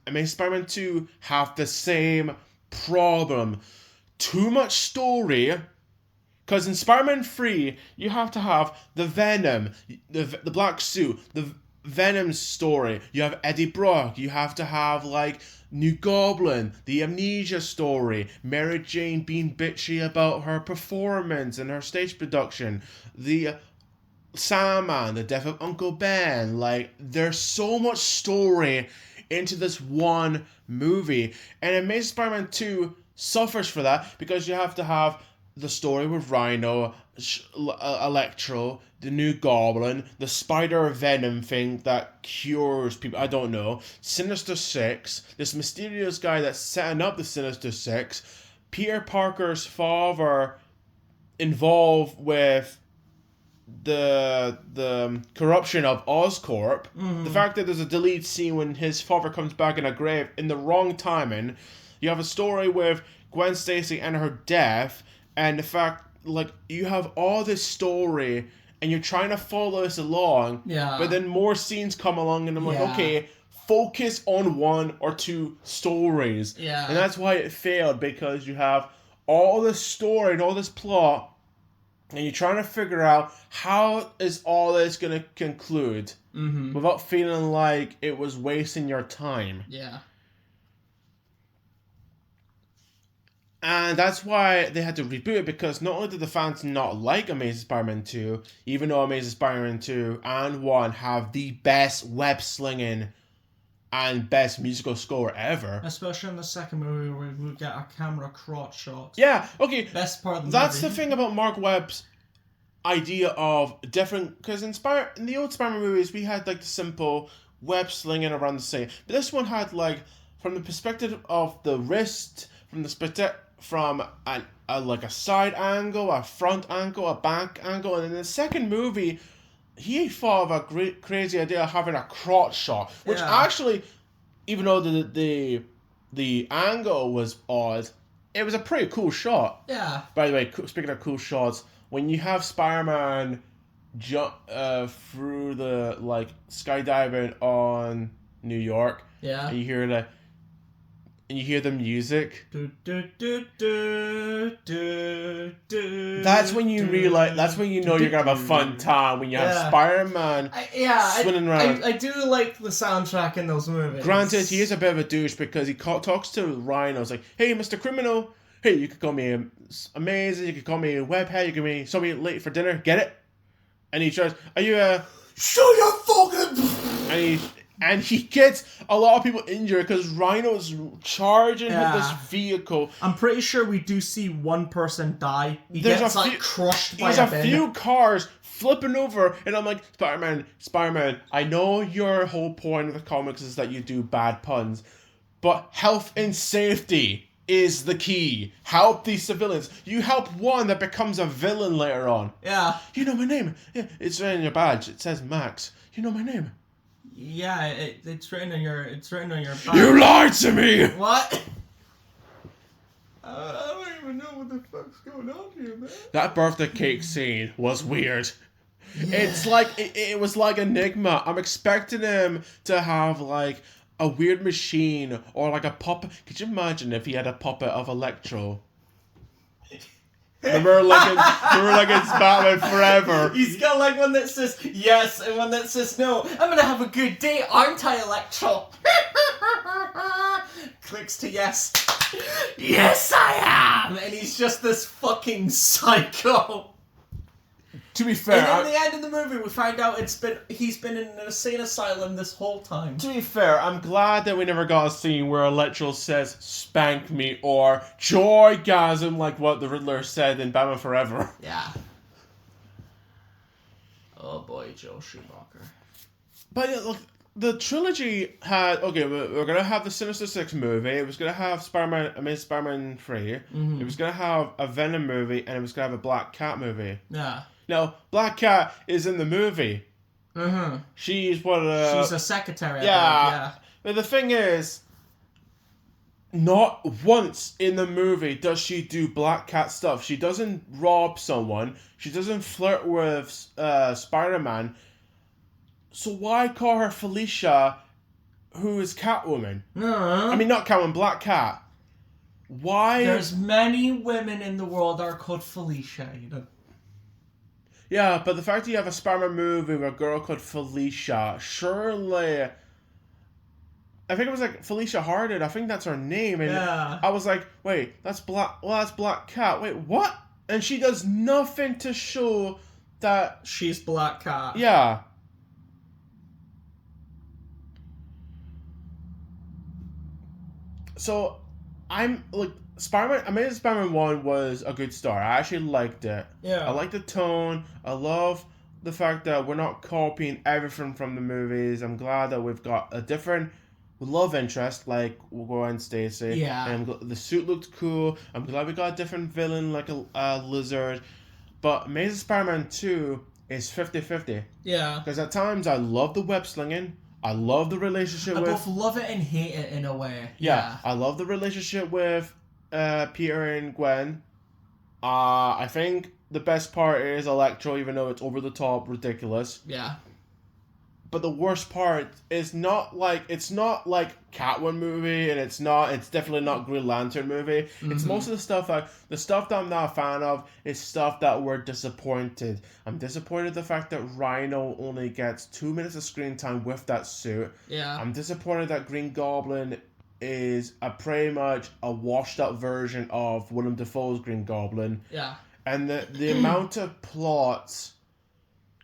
Amazing Spider-Man 2 have the same problem. Too much story. Because in Spider-Man 3, you have to have the Venom, the black suit, the Venom story. You have Eddie Brock. You have to have, New Goblin, the amnesia story, Mary Jane being bitchy about her performance and her stage production, the Sandman, the death of Uncle Ben. Like, there's so much story into this one movie. And Amazing Spider-Man 2 suffers for that because you have to have the story with Rhino, Electro, the new Goblin, the Spider Venom thing that cures people. I don't know. Sinister Six, this mysterious guy that's setting up the Sinister Six, Peter Parker's father involved with the corruption of Oscorp, the fact that there's a deleted scene when his father comes back in a grave in the wrong timing. You have a story with Gwen Stacy and her death, and the fact, like, you have all this story and you're trying to follow this along, but then more scenes come along and I'm like, okay, focus on one or two stories. And that's why it failed, because you have all this story and all this plot and you're trying to figure out how is all this going to conclude without feeling like it was wasting your time. And that's why they had to reboot it, because not only did the fans not like Amazing Spider-Man 2, even though Amazing Spider-Man 2 and 1 have the best web-slinging and best musical score ever. Especially in the second movie where we get a camera crotch shot. Yeah, okay. Best part of the That's movie. the thing about Mark Webb's idea of different... Because in the old Spider-Man movies, we had, like, the simple web-slinging around the same. But this one had, like, from the perspective of the wrist, from a side angle, a front angle, a back angle, and in the second movie, he thought of a great crazy idea of having a crotch shot, which actually, even though the angle was odd, it was a pretty cool shot. Yeah. By the way, speaking of cool shots, when you have Spider-Man jump through the, like, skydiving on New York, and you hear the music. That's when you realize. That's when you know you're gonna have a fun time, when you have Spider-Man swinging around. I do like the soundtrack in those movies. Granted, he is a bit of a douche because he talks to Rhino. It's like, "Hey, Mr. Criminal. Hey, you could call me Amazing. You could call me Webhead. You could be somebody late for dinner. Get it?" And he tries, "Are you Shut your fucking..." And he gets a lot of people injured because Rhino's charging with this vehicle. I'm pretty sure we do see one person die. He gets crushed by a few cars flipping over, and I'm like, Spider-Man, I know your whole point of the comics is that you do bad puns, but health and safety is the key. Help these civilians. You help one that becomes a villain later on. Yeah. You know my name. Yeah, it's in your badge. It says Max. You know my name. Yeah, it's written on your back. You lied to me! What? I don't even know what the fuck's going on here, man. That birthday cake scene was weird. Yeah. It's like, it was like Enigma. I'm expecting him to have, like, a weird machine or, like, a puppet. Could you imagine if he had a puppet of Electro? Remember, like it's Batman Forever. He's got like one that says yes and one that says no. I'm gonna have a good day, aren't I, Electro? Clicks to yes. Yes, I am. And he's just this fucking psycho. To be fair, and in the end of the movie, we find out he's been in an insane asylum this whole time. To be fair, I'm glad that we never got a scene where Electro says "spank me" or "joygasm" like what the Riddler said in Batman Forever. Yeah. Oh boy, Joel Schumacher. But look, the trilogy had we're gonna have the Sinister Six movie. It was gonna have Amazing Spider-Man 3. It was gonna have a Venom movie, and it was gonna have a Black Cat movie. Yeah. Now, Black Cat is in the movie. She's she's a secretary. Yeah. But the thing is, not once in the movie does she do Black Cat stuff. She doesn't rob someone. She doesn't flirt with Spider-Man. So why call her Felicia, who is Catwoman? I mean, not Catwoman, Black Cat. Why? There's many women in the world that are called Felicia, you know. Yeah, but the fact that you have a Spider-Man movie with a girl called Felicia, surely... I think it was like Felicia Harden. I think that's her name. And I was like, wait, that's Black Cat. Wait, what? And she does nothing to show that she's Black Cat. Yeah. So, I'm like Spider-Man. Amazing Spider-Man 1 was a good start. I actually liked it. Yeah. I like the tone. I love the fact that we're not copying everything from the movies. I'm glad that we've got a different love interest, like Gwen Stacy. Yeah. And the suit looked cool. I'm glad we got a different villain, like a lizard. But Amazing Spider-Man 2 is 50-50. Yeah. Because at times I love the web slinging. I love the relationship I with... both love it and hate it in a way. Yeah. I love the relationship with Peter and Gwen. I think the best part is Electro, even though it's over the top, ridiculous. Yeah. But the worst part is it's not like Catwoman movie, and it's definitely not Green Lantern movie. Mm-hmm. It's most of the stuff that I'm not a fan of is stuff that we're disappointed. I'm disappointed the fact that Rhino only gets 2 minutes of screen time with that suit. Yeah. I'm disappointed that Green Goblin is pretty much a washed up version of Willem Dafoe's Green Goblin. Yeah. And the amount of plots...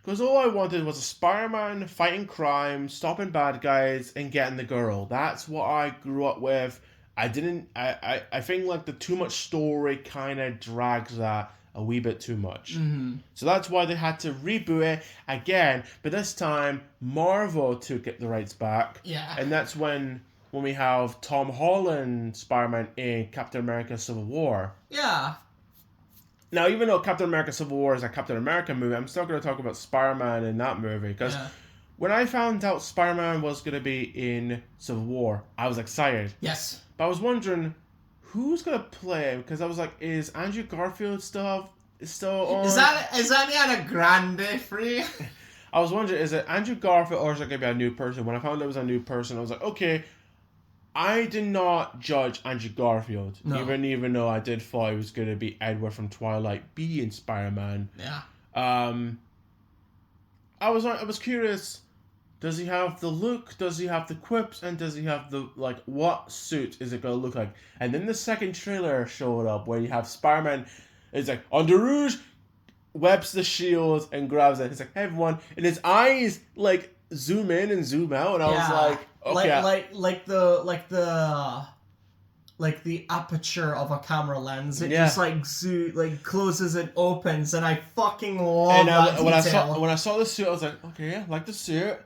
Because all I wanted was a Spider-Man fighting crime, stopping bad guys, and getting the girl. That's what I grew up with. I think like the too much story kind of drags that a wee bit too much. Mm-hmm. So that's why they had to reboot it again. But this time, Marvel took the rights back. Yeah. And that's when we have Tom Holland Spider-Man in Captain America Civil War. Yeah. Now, even though Captain America Civil War is a Captain America movie, I'm still going to talk about Spider-Man in that movie. Because when I found out Spider-Man was going to be in Civil War, I was excited. Yes. But I was wondering, who's going to play? Because I was like, is Andrew Garfield still on? Is that Ariana Grande free? I was wondering, is it Andrew Garfield or is it going to be a new person? When I found out it was a new person, I was like, okay. I did not judge Andrew Garfield, even though I did thought he was going to be Edward from Twilight being Spider-Man. Yeah. I was curious, does he have the look, does he have the quips, and does he have the, what suit is it going to look like? And then the second trailer showed up where you have Spider-Man, it's like, on the Rouge, webs the shield and grabs it. He's like, hey everyone, and his eyes, zoom in and zoom out, and I was like, okay. Like the aperture of a camera lens. It just closes and opens, and I fucking love that detail. When I saw the suit, I was like, okay, I like the suit.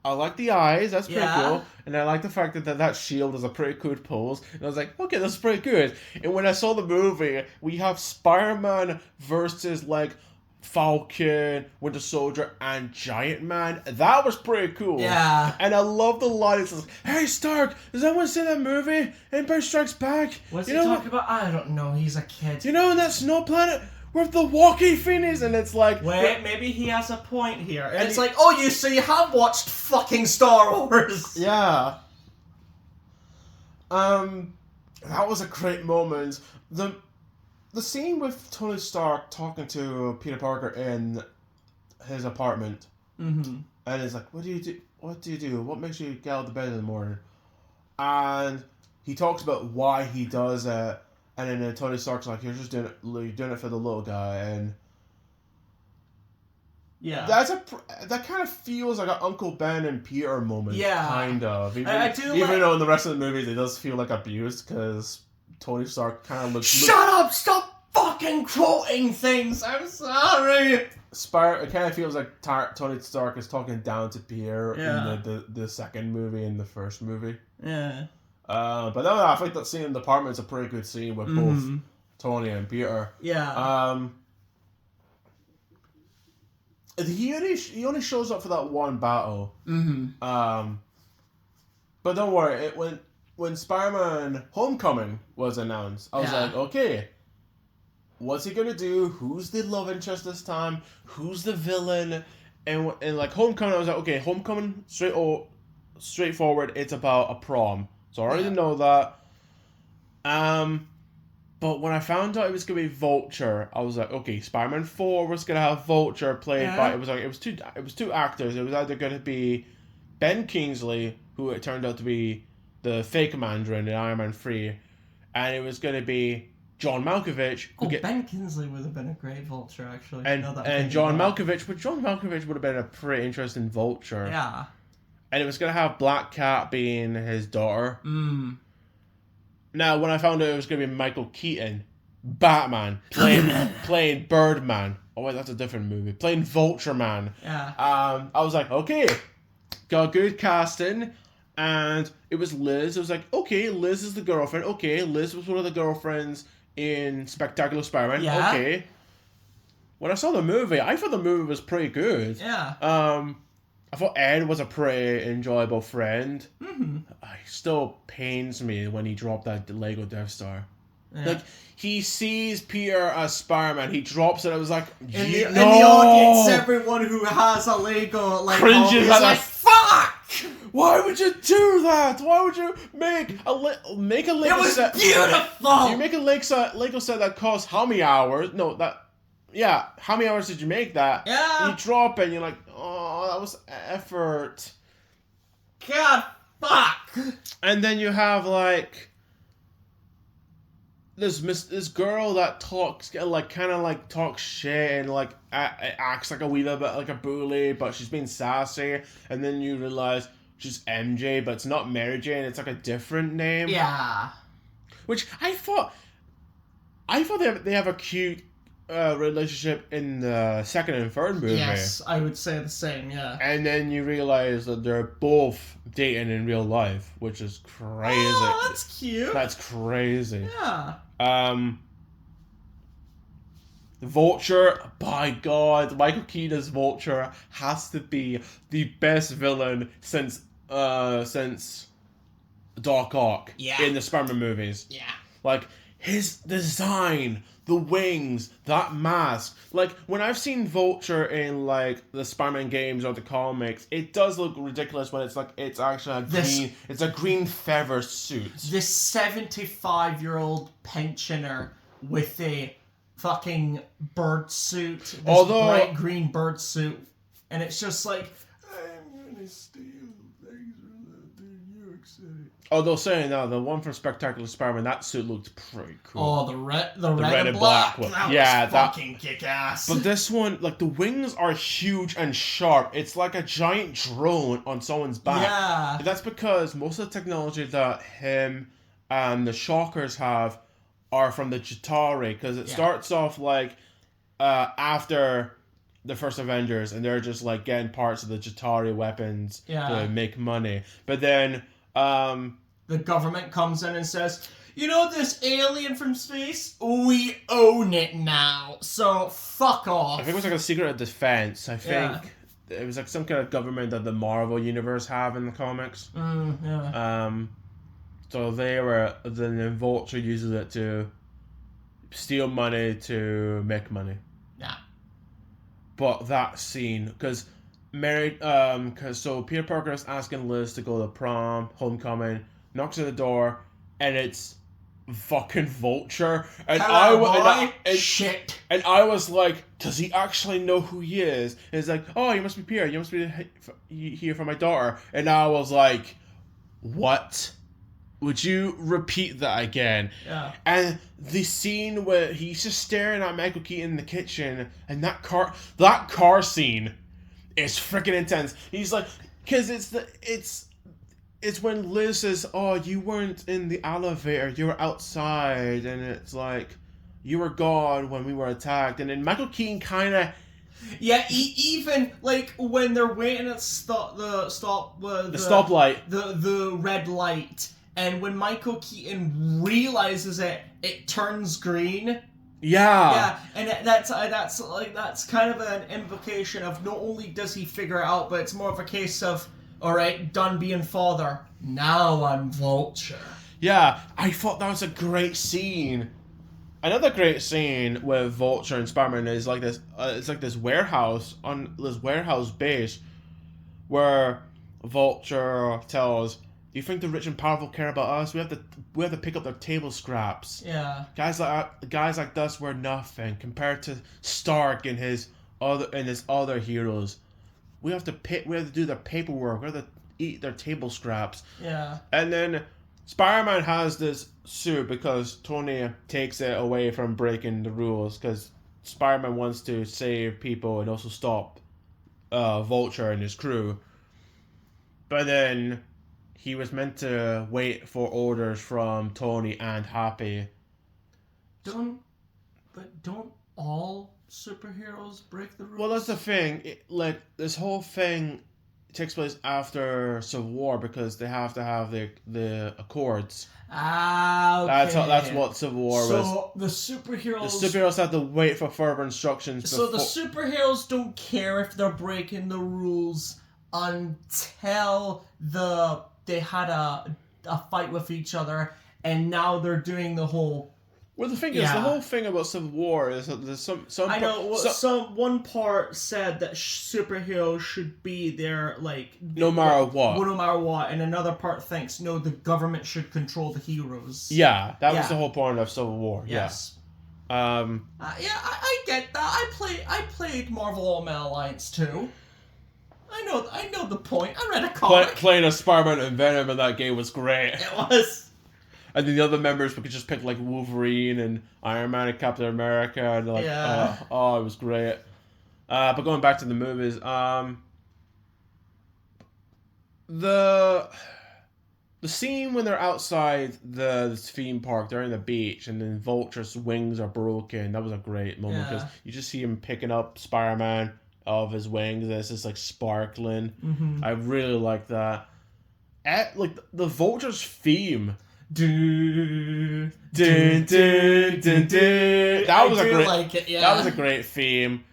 I like the eyes, that's pretty cool. And I like the fact that shield is a pretty cool pose. And I was like, okay, that's pretty good. And when I saw the movie, we have Spider-Man versus Falcon, Winter Soldier, and Giant Man. That was pretty cool. Yeah. And I love the line. It says, hey, Stark, does anyone see that movie? Empire Strikes Back? What's he talking about? I don't know. He's a kid. You know, in that snow planet with the walking Phoenix? And it's like... Wait, maybe he has a point here. And it's so you have watched fucking Star Wars. Yeah. That was a great moment. The scene with Tony Stark talking to Peter Parker in his apartment, and it's like, what do you do? What do you do? What makes you get out of bed in the morning? And he talks about why he does it, and then Tony Stark's like, you're doing it for the little guy, and that kind of feels like an Uncle Ben and Peter moment, kind of. Even though in the rest of the movies it does feel like abused because Tony Stark kind of looks... Shut up! Stop fucking quoting things! I'm sorry! It kind of feels like Tony Stark is talking down to Peter in the second movie and the first movie. Yeah. But no, I think that scene in the apartment is a pretty good scene with both Tony and Peter. Yeah. He only shows up for that one battle. But don't worry, when Spider-Man Homecoming was announced, I was like, okay, what's he gonna do? Who's the love interest this time? Who's the villain? And Homecoming, I was like, okay, Homecoming, straightforward, it's about a prom. So I already know that. But when I found out it was gonna be Vulture, I was like, okay, Spider-Man 4 was gonna have Vulture played by it was two actors. It was either gonna be Ben Kingsley, who it turned out to be the fake Mandarin in Iron Man 3, and it was gonna be John Malkovich. Ben Kingsley would have been a great Vulture, actually. And John Malkovich, but John Malkovich would have been a pretty interesting Vulture. Yeah. And it was going to have Black Cat being his daughter. Now, when I found out it was going to be Michael Keaton, Batman, playing Birdman. Oh, wait, that's a different movie. Playing Vulture Man. Yeah. I was like, okay, got good casting. And it was Liz. It was like, okay, Liz is the girlfriend. Okay, Liz was one of the girlfriends in Spectacular Spider-Man. Yeah. Okay. When I saw the movie, I thought the movie was pretty good. Yeah. I thought Ed was a pretty enjoyable friend. Mm-hmm. It still pains me when he dropped that Lego Death Star. Yeah. Like, he sees Peter as Spider-Man, he drops it, I was like, in the audience, everyone who has a Lego, like, cringes is like, fuck! Why would you do that? Why would you make a Lego it was set? Beautiful! You make a Lego set that costs how many hours? How many hours did you make that? Yeah. You drop it and you're like, oh, that was effort. God, fuck! And then you have, like, this girl that talks talks shit and like acts like a wee bit like a bully, but she's being sassy, and then you realize she's MJ, but it's not Mary Jane, it's like a different name. Yeah. Which I thought they have a cute relationship in the second and third movie. Yes, I would say the same, yeah. And then you realize that they're both dating in real life, which is crazy. Oh, that's cute. That's crazy. Yeah. Vulture, by God, Michael Keaton's Vulture has to be the best villain since Doc Ock in the Spider-Man movies. Yeah. Like, his design, the wings, that mask. Like, when I've seen Vulture in, like, the Spider-Man games or the comics, it does look ridiculous when it's, like, it's actually a green feather suit. This 75-year-old pensioner with a fucking bird suit, bright green bird suit, and it's just like, I'm gonna steal things from New York City. Although saying that, the one from Spectacular Spider-Man, that suit looked pretty cool. Oh, the red and black one. That was fucking kick-ass. But this one, like, the wings are huge and sharp. It's like a giant drone on someone's back. Yeah. And that's because most of the technology that him and the Shockers have are from the Chitauri, because it starts off, like, after the first Avengers, and they're just, like, getting parts of the Chitauri weapons to make money. But then the government comes in and says, you know this alien from space? We own it now, so fuck off. I think it was like a secret of defense. I think it was like some kind of government that the Marvel universe have in the comics. So then Vulture uses it to steal money to make money. Yeah. But that scene, because so Peter Parker is asking Liz to go to prom, homecoming, knocks at the door, and it's fucking Vulture. And Shit. And I was like, does he actually know who he is? And he's like, oh, you must be Peter. You must be here for my daughter. And I was like, what? Would you repeat that again? Yeah. And the scene where he's just staring at Michael Keaton in the kitchen, and that car scene is freaking intense. He's like, because it's when Liz says, oh, you weren't in the elevator, you were outside, and it's like, you were gone when we were attacked. And then Michael Keaton kind of... Yeah, even, like, when they're waiting at the stoplight. The red light, and when Michael Keaton realizes it turns green. Yeah. Yeah, and that's kind of an implication of not only does he figure it out, but it's more of a case of, alright, done being father, now I'm Vulture. Yeah, I thought that was a great scene. Another great scene with Vulture and Spider-Man is like this. It's like this warehouse base where Vulture tells, "Do you think the rich and powerful care about us? We have to pick up their table scraps. Yeah, guys like us were nothing compared to Stark and his other heroes. We have to do their paperwork. We have to eat their table scraps." Yeah, and then Spider-Man has this suit because Tony takes it away from breaking the rules, because Spider-Man wants to save people and also stop Vulture and his crew. But then he was meant to wait for orders from Tony and Happy. Don't all superheroes break the rules? Well, that's the thing. This whole thing takes place after Civil War because they have to have the Accords. Okay. That's what Civil War was. So the superheroes have to wait for further instructions. So the superheroes don't care if they're breaking the rules until they had a fight with each other, and now they're doing the whole. Well, the thing is, the whole thing about Civil War is that there's some. I know. One part said that superheroes should be there, like no matter what. No matter what, and another part thinks no, the government should control the heroes. Yeah, that was the whole point of Civil War. Yes. Yeah. I get that. I played Marvel Ultimate Alliance too. I know the point. I read a comic. Playing as Spider-Man and Venom in that game was great. It was. And then the other members, we could just pick like Wolverine and Iron Man and Captain America, and like, it was great. But going back to the movies, the scene when they're outside the theme park, they're in the beach, and then Vulture's wings are broken. That was a great moment because you just see him picking up Spider-Man off his wings. It's just like sparkling. Mm-hmm. I really like that. The Vulture's theme. That was a great theme.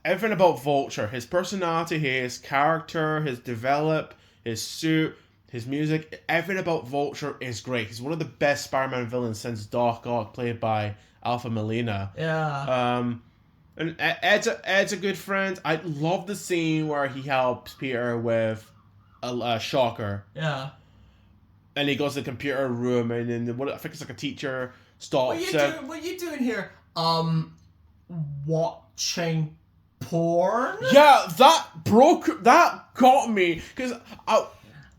Everything about Vulture, his personality, his character, his develop, his suit, his music, everything about Vulture is great. He's one of the best Spider-Man villains since Doc Ock, played by Alpha Molina. Yeah. And Ed's a good friend. I love the scene where he helps Peter with a shocker. Yeah. And he goes to the computer room, and then I think it's like a teacher stops. What are you doing here? Watching porn? Yeah, that got me, because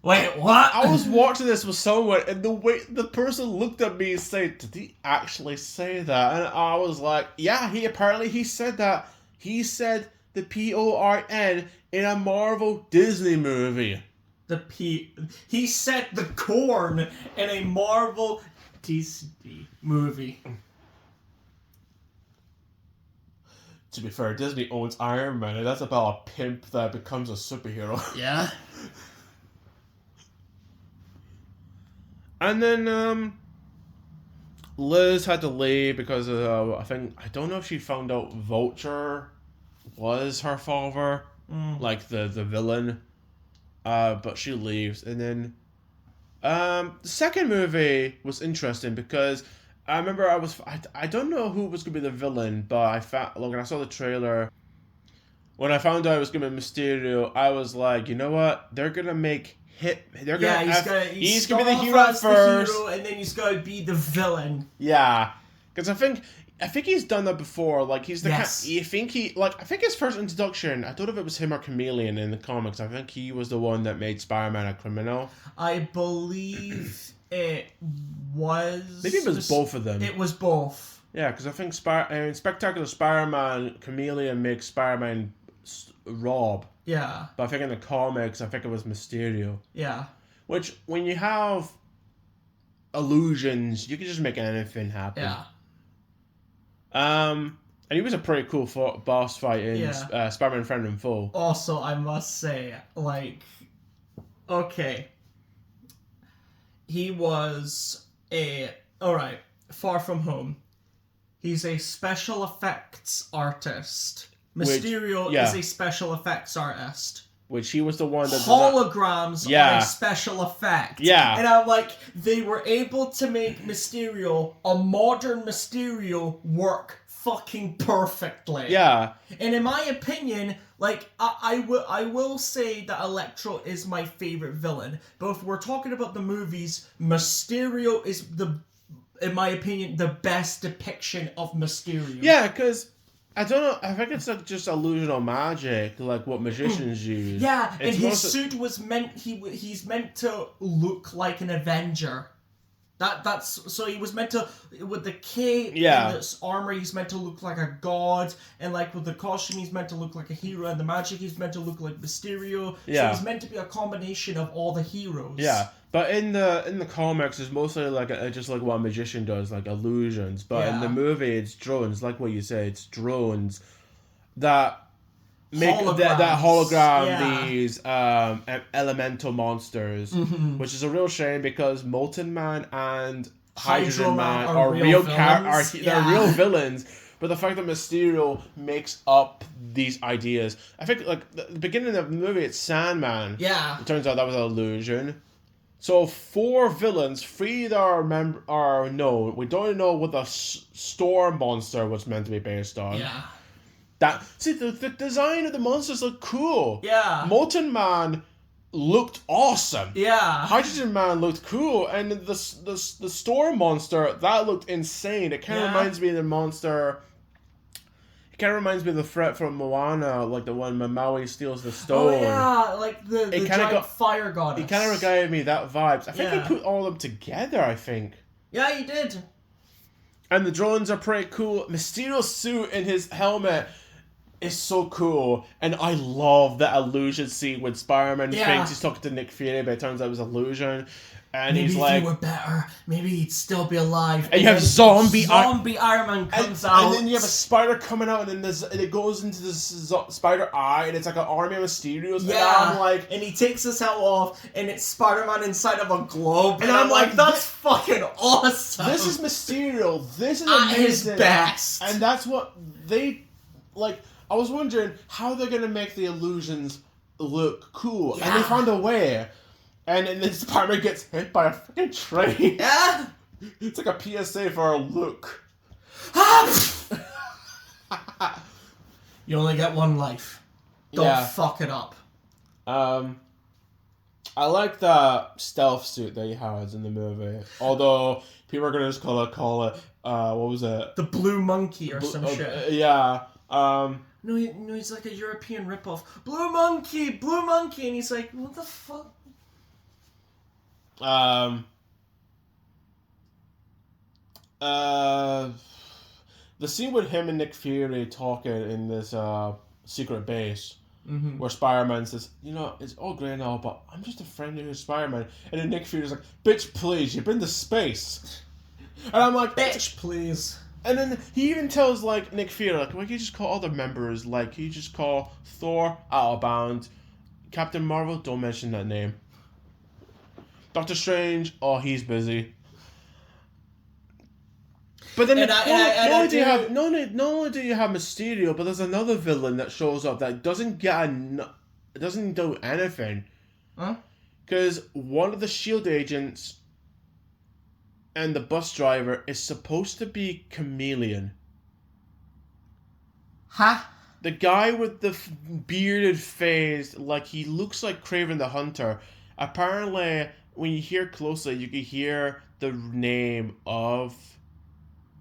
Wait, what? I was watching this with someone, and the way the person looked at me and said, "Did he actually say that?" And I was like, "Yeah, he said that. He said the PORN in a Marvel Disney movie." He said the corn in a Marvel Disney movie. To be fair, Disney owns Iron Man, and that's about a pimp that becomes a superhero. Yeah. And then Liz had to leave because I don't know if she found out Vulture was her father, like the villain. But she leaves, and then the second movie was interesting because I remember I don't know who was gonna be the villain, but when I saw the trailer, when I found out it was gonna be Mysterio, I was like, you know what? They're gonna make he's gonna be the hero first, and then he's gonna be the villain. Yeah, because I think he's done that before. Like he's the I think his first introduction, I don't know if it was him or Chameleon in the comics. I think he was the one that made Spider-Man a criminal. I believe it was. Maybe it was both of them. It was both. Yeah, because I think Spectacular Spider-Man, Chameleon makes Spider-Man rob. Yeah. But I think in the comics, I think it was Mysterio. Yeah. Which, when you have illusions, you can just make anything happen. Yeah. And he was a pretty cool boss fight in Spider-Man Friend and Foe. Also, I must say, okay, he was Far From Home. He's a special effects artist. Mysterio is a special effects artist. Which he was the one that... Holograms are a special effect. Yeah. And I'm like, they were able to make Mysterio, a modern Mysterio, work fucking perfectly. Yeah. And in my opinion, I will say that Electro is my favorite villain. But if we're talking about the movies, Mysterio is in my opinion, the best depiction of Mysterio. Yeah, because I don't know. I think it's like just illusional magic, like what magicians use. Yeah, it's and his suit was meant. He's meant to look like an Avenger. That's so he was meant to, with the cape and the armor, he's meant to look like a god, and like with the costume he's meant to look like a hero, and the magic he's meant to look like Mysterio. So he's meant to be a combination of all the heroes. Yeah, but in the comics it's mostly like just like what a magician does, like illusions. But in the movie it's drones, like what you say, it's drones that make that hologram these elemental monsters, which is a real shame because Molten Man and Hydrogen Man are real villains. They're real villains. But the fact that Mysterio makes up these ideas, I think like the beginning of the movie, it's Sandman. Yeah, it turns out that was an illusion. So 4 villains, 3 that are known. We don't know what the storm monster was meant to be based on. Yeah. The design of the monsters look cool. Yeah. Molten Man looked awesome. Yeah. Hydrogen Man looked cool, and the storm monster that looked insane. It kind of reminds me of the monster. It kind of reminds me of the threat from Moana, like the one when Maui steals the stone. Oh yeah, like the giant fire goddess. It kind of gave me that vibes. I think he put all of them together. I think. Yeah, he did. And the drones are pretty cool. Mysterio's suit and his helmet is so cool, and I love that illusion scene when Spider-Man thinks he's talking to Nick Fury, but it turns out it was illusion. And maybe he's like, if he were better, maybe he'd still be alive. And you have zombie Iron Man comes out. And then you have a spider coming out, and it goes into this spider eye, and it's like an army of Mysterios. Yeah. And I'm like... And he takes his helmet off, and it's Spider-Man inside of a globe. And I'm like, that's fucking awesome. This is Mysterio. This is at amazing. His best. And that's what they... Like, I was wondering how they're going to make the illusions look cool. Yeah. And they found a way. And then Spider-Man gets hit by a fucking train. Yeah. It's like a PSA for a look. You only get one life. Don't fuck it up. I like the stealth suit that he has in the movie. Although people are gonna just call it what was it? The Blue Monkey or some shit. Yeah. No, he's like a European ripoff. Blue Monkey, and he's like, what the fuck? The scene with him and Nick Fury talking in this secret base, where Spider-Man says, it's all great and all, but I'm just a friend of Spider-Man. And then Nick Fury's like, bitch, please, you've been to space. And I'm like, bitch, please. And then he even tells, like, Nick Fury, like, why can't you just call other members? Like, can you just call Thor, Outbound, Captain Marvel? Don't mention that name. Doctor Strange, he's busy. But then not only do you have Mysterio, but there's another villain that shows up that doesn't do anything. Huh? Because one of the SHIELD agents and the bus driver is supposed to be Chameleon. Huh? The guy with the bearded face, like he looks like Kraven the Hunter. Apparently, when you hear closely, you can hear the name of...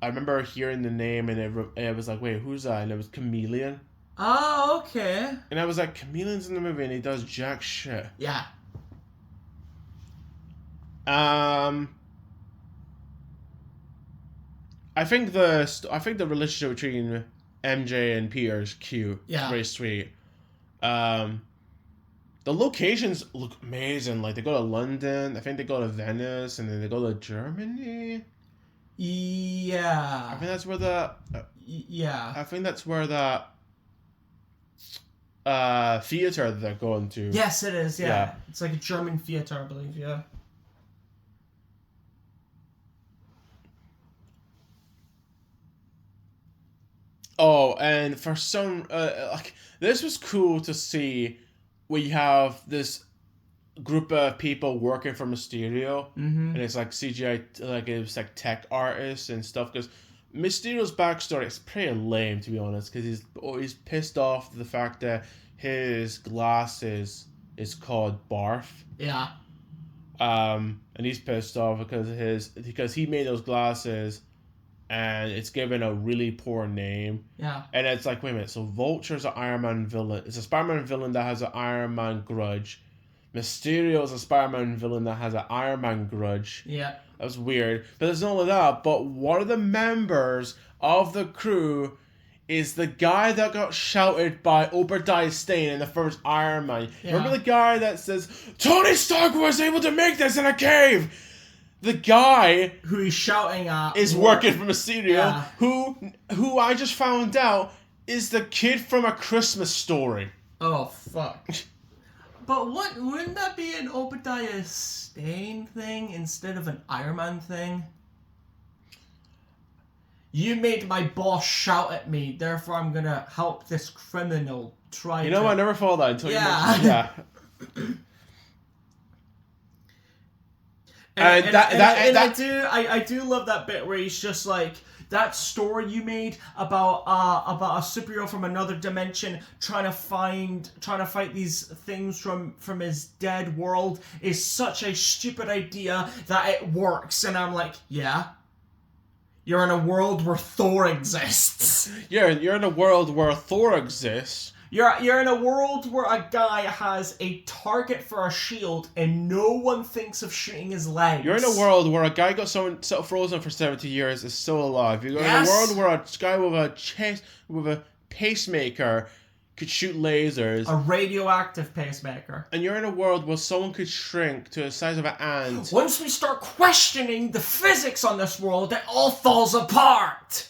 I remember hearing the name, and it was like, wait, who's that? And it was Chameleon. Oh, okay. And I was like, Chameleon's in the movie, and he does jack shit. Yeah. I think the relationship between MJ and Peter is cute. Yeah. It's very sweet. The locations look amazing. Like, they go to London, I think they go to Venice, and then they go to Germany. Yeah. I think that's where the... I think that's where the theater they're going to. Yes, it is, yeah. It's like a German theater, I believe, yeah. Oh, and for some... this was cool to see where you have this group of people working for Mysterio, and it's like CGI, like it was like tech artists and stuff, because Mysterio's backstory is pretty lame, to be honest, because he's pissed off at the fact that his glasses is called Barf. Yeah. And he's pissed off because he made those glasses, and it's given a really poor name. Yeah. And it's like, wait a minute, so Vulture's an Iron Man villain. It's a Spider-Man villain that has an Iron Man grudge. Mysterio's a Spider-Man villain that has an Iron Man grudge. Yeah. That was weird. But there's not only that, but one of the members of the crew is the guy that got shouted by Obadiah Stane in the first Iron Man. Yeah. Remember the guy that says, Tony Stark was able to make this in a cave? The guy who he's shouting at is working for Mysterio, who I just found out is the kid from A Christmas Story. Oh, fuck. But wouldn't that be an Obadiah Stane thing instead of an Iron Man thing? You made my boss shout at me, therefore I'm gonna help this criminal try to... I never thought that until you mentioned yeah. I do love that bit where he's just like, that story you made about a superhero from another dimension trying to fight these things from his dead world is such a stupid idea that it works. And I'm like, yeah, you're in a world where Thor exists. You're in a world where Thor exists. You're in a world where a guy has a target for a shield and no one thinks of shooting his legs. You're in a world where a guy got someone frozen for 70 years is still alive. You're in a world where a guy with a pacemaker could shoot lasers. A radioactive pacemaker. And you're in a world where someone could shrink to the size of an ant. Once we start questioning the physics on this world, it all falls apart.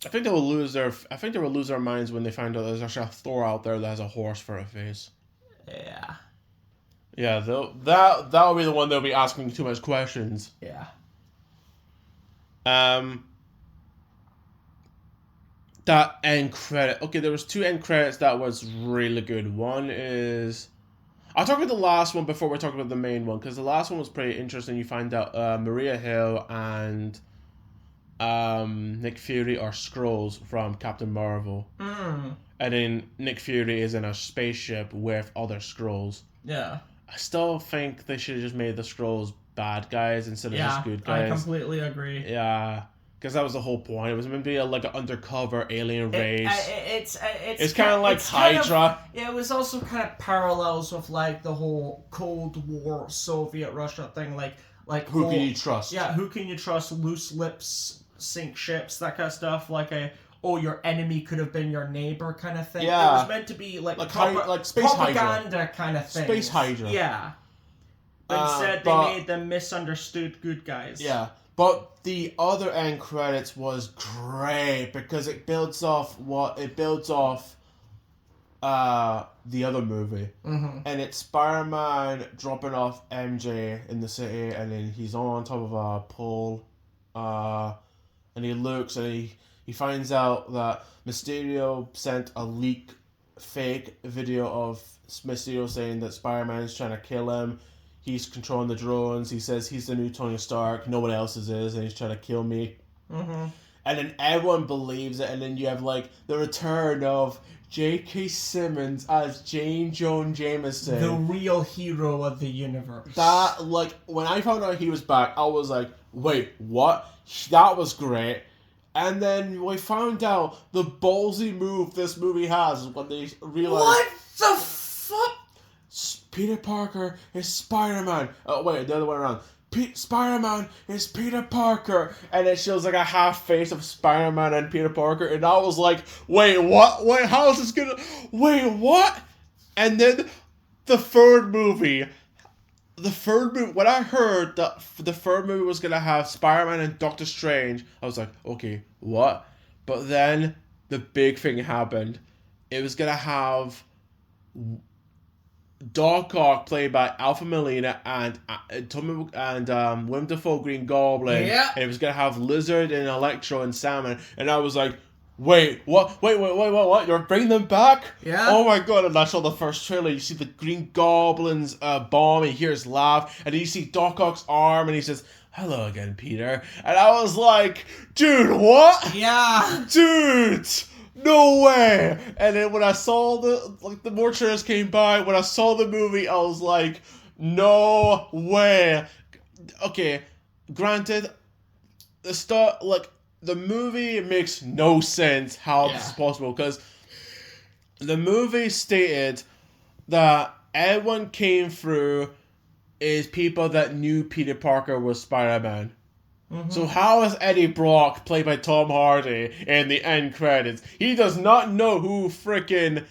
I think they will lose their minds when they find out there's actually a Thor out there that has a horse for a face. Yeah. Yeah, that'll be the one they'll be asking too much questions. Yeah. That end credit. Okay, there was 2 end credits that was really good. One is... I'll talk about the last one before we talk about the main one, because the last one was pretty interesting. You find out Maria Hill and... Nick Fury are Skrulls from Captain Marvel. And then Nick Fury is in a spaceship with other Skrulls. Yeah. I still think they should have just made the Skrulls bad guys instead of just good guys. I completely agree. Yeah. Because that was the whole point. It was meant to be an undercover alien race. It's kind of like Hydra. It was also kind of parallels with like the whole Cold War Soviet Russia thing. Like who can you trust? Yeah, who can you trust? Loose lips sink ships, that kind of stuff. Like your enemy could have been your neighbor kind of thing. Yeah. It was meant to be like space propaganda Hydra. Kind of thing. Space Hydra. Yeah. But instead they made them misunderstood good guys. Yeah. But the other end credits was great because it builds off the other movie. Mm-hmm. And it's Spider-Man dropping off MJ in the city, and then he's on top of a pole, and he looks and he finds out that Mysterio sent a leak fake video of Mysterio saying that Spider-Man is trying to kill him. He's controlling the drones. He says he's the new Tony Stark. No one else is, and he's trying to kill me. Mm-hmm. And then everyone believes it, and then you have like the return of J.K. Simmons as Jane Joan Jameson, the real hero of the universe. That, like, when I found out he was back, I was like, wait, what? That was great. And then we found out the ballsy move this movie has when they realize... What the fuck? Peter Parker is Spider-Man. Oh, wait, the other way around. Spider-Man is Peter Parker. And it shows like a half face of Spider-Man and Peter Parker. And I was like, wait, what? Wait, how is this gonna... Wait, what? And then the third movie, when I heard that the third movie was gonna have Spider-Man and Doctor Strange, I was like, okay, what? But then the big thing happened. It was gonna have Doc Ock, played by Alpha Molina, and Willem Dafoe, Green Goblin. Yeah. And it was gonna have Lizard and Electro and Salmon. And I was like, wait, what? Wait, what? You're bringing them back? Yeah. Oh my god! And I saw the first trailer. You see the Green Goblin's bomb, and you hear his laugh, and then you see Doc Ock's arm, and he says, "Hello again, Peter." And I was like, dude, what? Yeah. Dude. No way! And then when I saw the more trailers came by, when I saw the movie, I was like, no way! Okay, granted, the stuff, like, the movie makes no sense how this is possible, because the movie stated that everyone came through is people that knew Peter Parker was Spider-Man. Mm-hmm. So how is Eddie Brock, played by Tom Hardy, in the end credits? He does not know who frickin'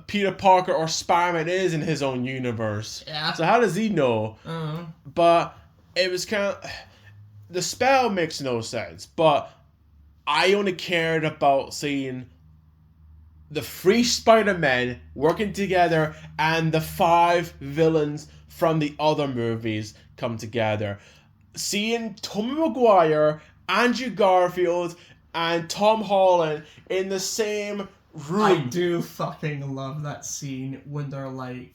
Peter Parker or Spider-Man is in his own universe. Yeah. So how does he know? Mm-hmm. But it was kind of... The spell makes no sense, but I only cared about seeing the 3 Spider-Men working together and the 5 villains from the other movies come together. Seeing Tobey Maguire, Andrew Garfield, and Tom Holland in the same room. I do fucking love that scene when they're like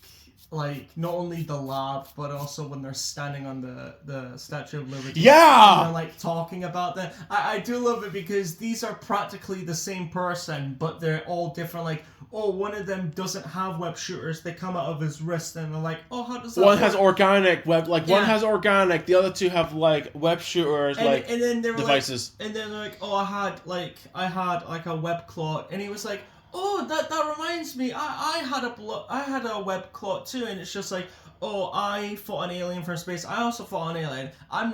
not only the lab, but also when they're standing on the Statue of Liberty. Yeah! And they're like talking about that. I do love it because these are practically the same person, but they're all different. Like, oh, one of them doesn't have web shooters. They come out of his wrist, and they're like, oh, how does that One work? has organic web, like, one has organic, the other 2 have, like, web shooters, and then they were devices. And then they're like, oh, I had a web clot. And he was like, oh, that reminds me, I had a web clot too, and it's just like, oh, I fought an alien from space. I also fought an alien. I'm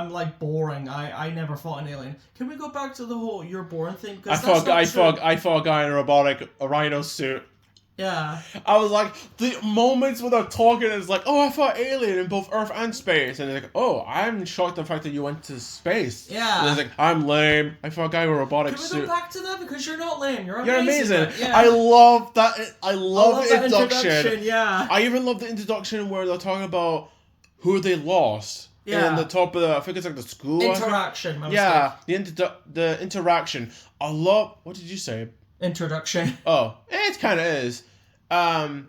like boring. I never fought an alien. Can we go back to the whole you're boring thing? I fought a guy in a rhino suit. Yeah. I was like, the moments when they're talking is like, oh, I fought alien in both Earth and space. And they're like, oh, I'm shocked the fact that you went to space. Yeah. And it's like, I'm lame. I fought a guy with a robotic suit. Can we go back to that? Because you're not lame. You're amazing. Yeah. I love that. I love the introduction. Yeah. I even love the introduction where they're talking about who they lost. Yeah. In the top of the, I think it's like the school. Interaction. Yeah. The interaction. I love, what did you say? Introduction. Oh, it kind of is. Kind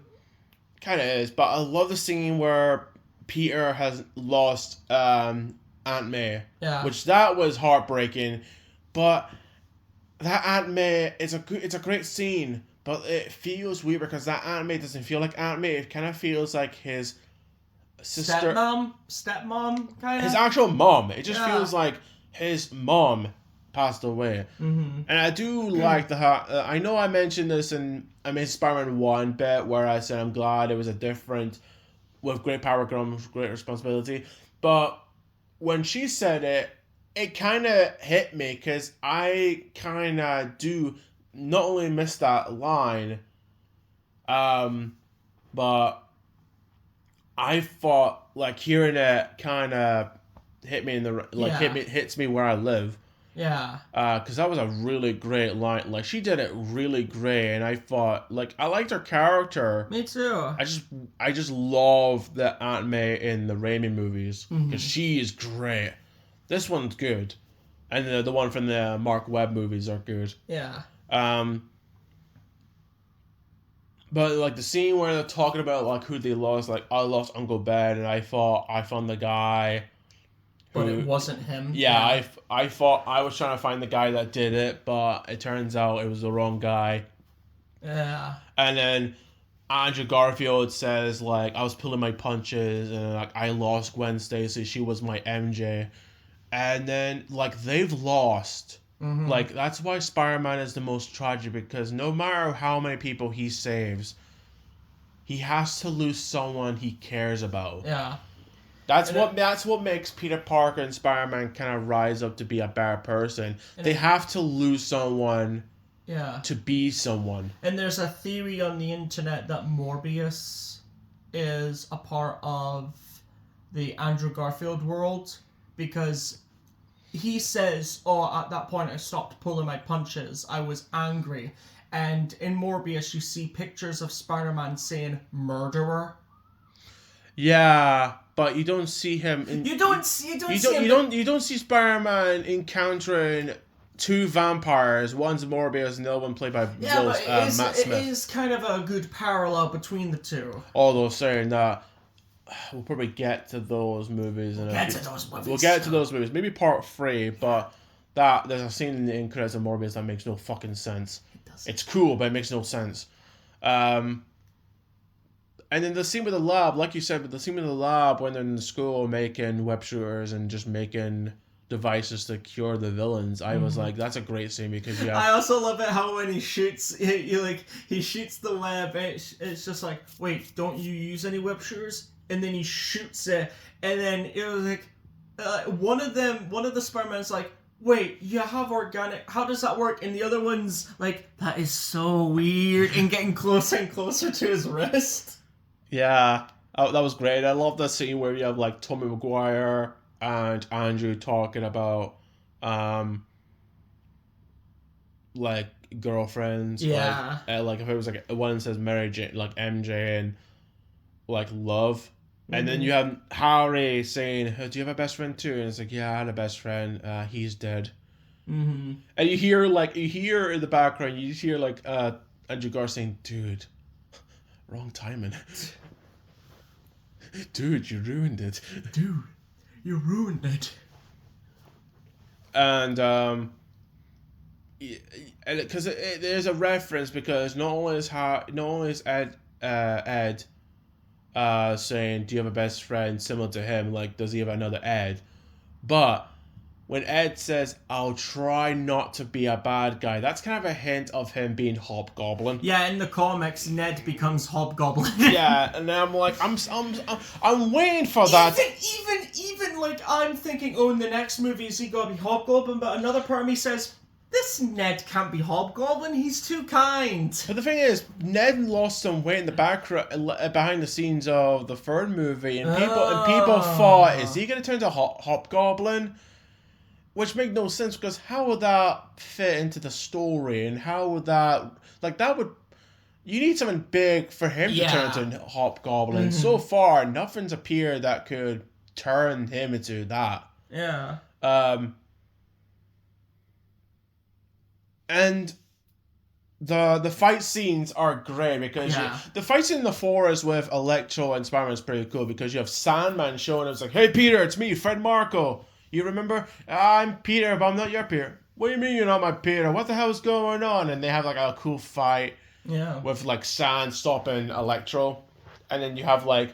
of is. But I love the scene where Peter has lost Aunt May. Yeah. Which that was heartbreaking. But that Aunt May, it's a great scene. But it feels weird because that Aunt May doesn't feel like Aunt May. It kind of feels like his sister. Stepmom, kind of. His actual mom. It just feels like his mom passed away. Mm-hmm. And I do like I know I mentioned this in Spider-Man 1 bit where I said I'm glad it was a different, with great power comes great responsibility. But when she said it, it kind of hit me because I kind of do not only miss that line, but I thought like hearing it kind of hit me in the hits me where I live. Yeah. Because that was a really great line. Like, she did it really great, and I thought, like, I liked her character. Me too. I just love the Aunt May in the Raimi movies, because she is great. This one's good. And the one from the Mark Webb movies are good. Yeah. But, like, the scene where they're talking about, like, who they lost, like, I lost Uncle Ben, and I thought I found the guy... But it wasn't him. Yeah, I thought I was trying to find the guy that did it, but it turns out it was the wrong guy. Yeah. And then Andrew Garfield says, like, I was pulling my punches, and, like, I lost Gwen Stacy. She was my MJ. And then, like, they've lost. Mm-hmm. Like, that's why Spider-Man is the most tragic, because no matter how many people he saves, he has to lose someone he cares about. Yeah. That's what makes Peter Parker and Spider-Man kind of rise up to be a better person. They have to lose someone to be someone. And there's a theory on the internet that Morbius is a part of the Andrew Garfield world, because he says, oh, at that point I stopped pulling my punches. I was angry. And in Morbius you see pictures of Spider-Man saying murderer. Yeah, but you don't see him. You don't see Spider-Man encountering 2 vampires. One's Morbius and the other one played by Matt Smith. It is kind of a good parallel between the two. Although saying that, we'll probably get to those movies. We'll get to those movies. Maybe part 3, but there's a scene in the end credits of Morbius that makes no fucking sense. It's cool, but it makes no sense. And then the scene with the lab, like you said, but the scene with the lab when they're in the school making web shooters and just making devices to cure the villains, I was like, that's a great scene because I also love it how when he shoots, he shoots the web. It's just like, wait, don't you use any web shooters? And then he shoots it, and then it was like, one of the Spider-Man's like, wait, you have organic, how does that work? And the other one's like, that is so weird, and getting closer and closer to his wrist. Yeah, that was great. I love the scene where you have like Tobey Maguire and Andrew talking about like girlfriends. Yeah. Like if it was like one says Mary Jane, like MJ, and like love. And then you have Harry saying, "Do you have a best friend too?" And it's like, "Yeah, I had a best friend. He's dead." Mm-hmm. And you hear in the background, you hear like Andrew Garfield saying, "Dude, wrong timing. Dude, you ruined it. Dude, you ruined it." And because there's a reference because not only is Ed saying, "Do you have a best friend similar to him? Like, does he have another Ed?" But when Ed says, "I'll try not to be a bad guy," that's kind of a hint of him being Hobgoblin. Yeah, in the comics, Ned becomes Hobgoblin. Yeah, and I'm like, I'm waiting for that. Even like I'm thinking, oh, in the next movie is he gonna be Hobgoblin? But another part of me says, this Ned can't be Hobgoblin. He's too kind. But the thing is, Ned lost some weight in the behind the scenes of the third movie, and people thought, is he going to turn to Hobgoblin? Which made no sense because how would that fit into the story, and how would that you need something big for him to turn into Hobgoblin. So far, nothing's appeared that could turn him into that. Yeah. And the fight scenes are great because the fight scene in the forest with Electro and Spider-Man is pretty cool because you have Sandman showing up. It's like, "Hey Peter, it's me, Fred Marco. You remember? I'm Peter, but I'm not your Peter." "What do you mean you're not my Peter? What the hell is going on?" And they have like a cool fight with like Sand stopping Electro. And then you have like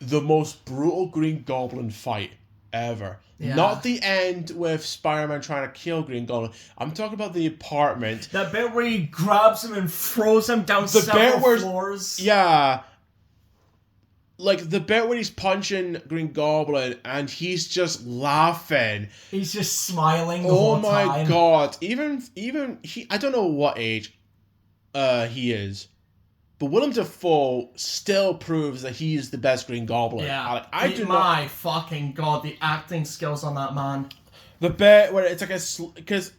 the most brutal Green Goblin fight ever. Yeah. Not the end with Spider-Man trying to kill Green Goblin. I'm talking about the apartment. That bit where he grabs him and throws him down several floors. Yeah. Like the bit where he's punching Green Goblin and he's just laughing. He's just smiling the whole time. Oh my god. Even he, I don't know what age he is. But Willem Dafoe still proves that he's the best Green Goblin. Yeah. My fucking god, the acting skills on that man. The bit where it's like because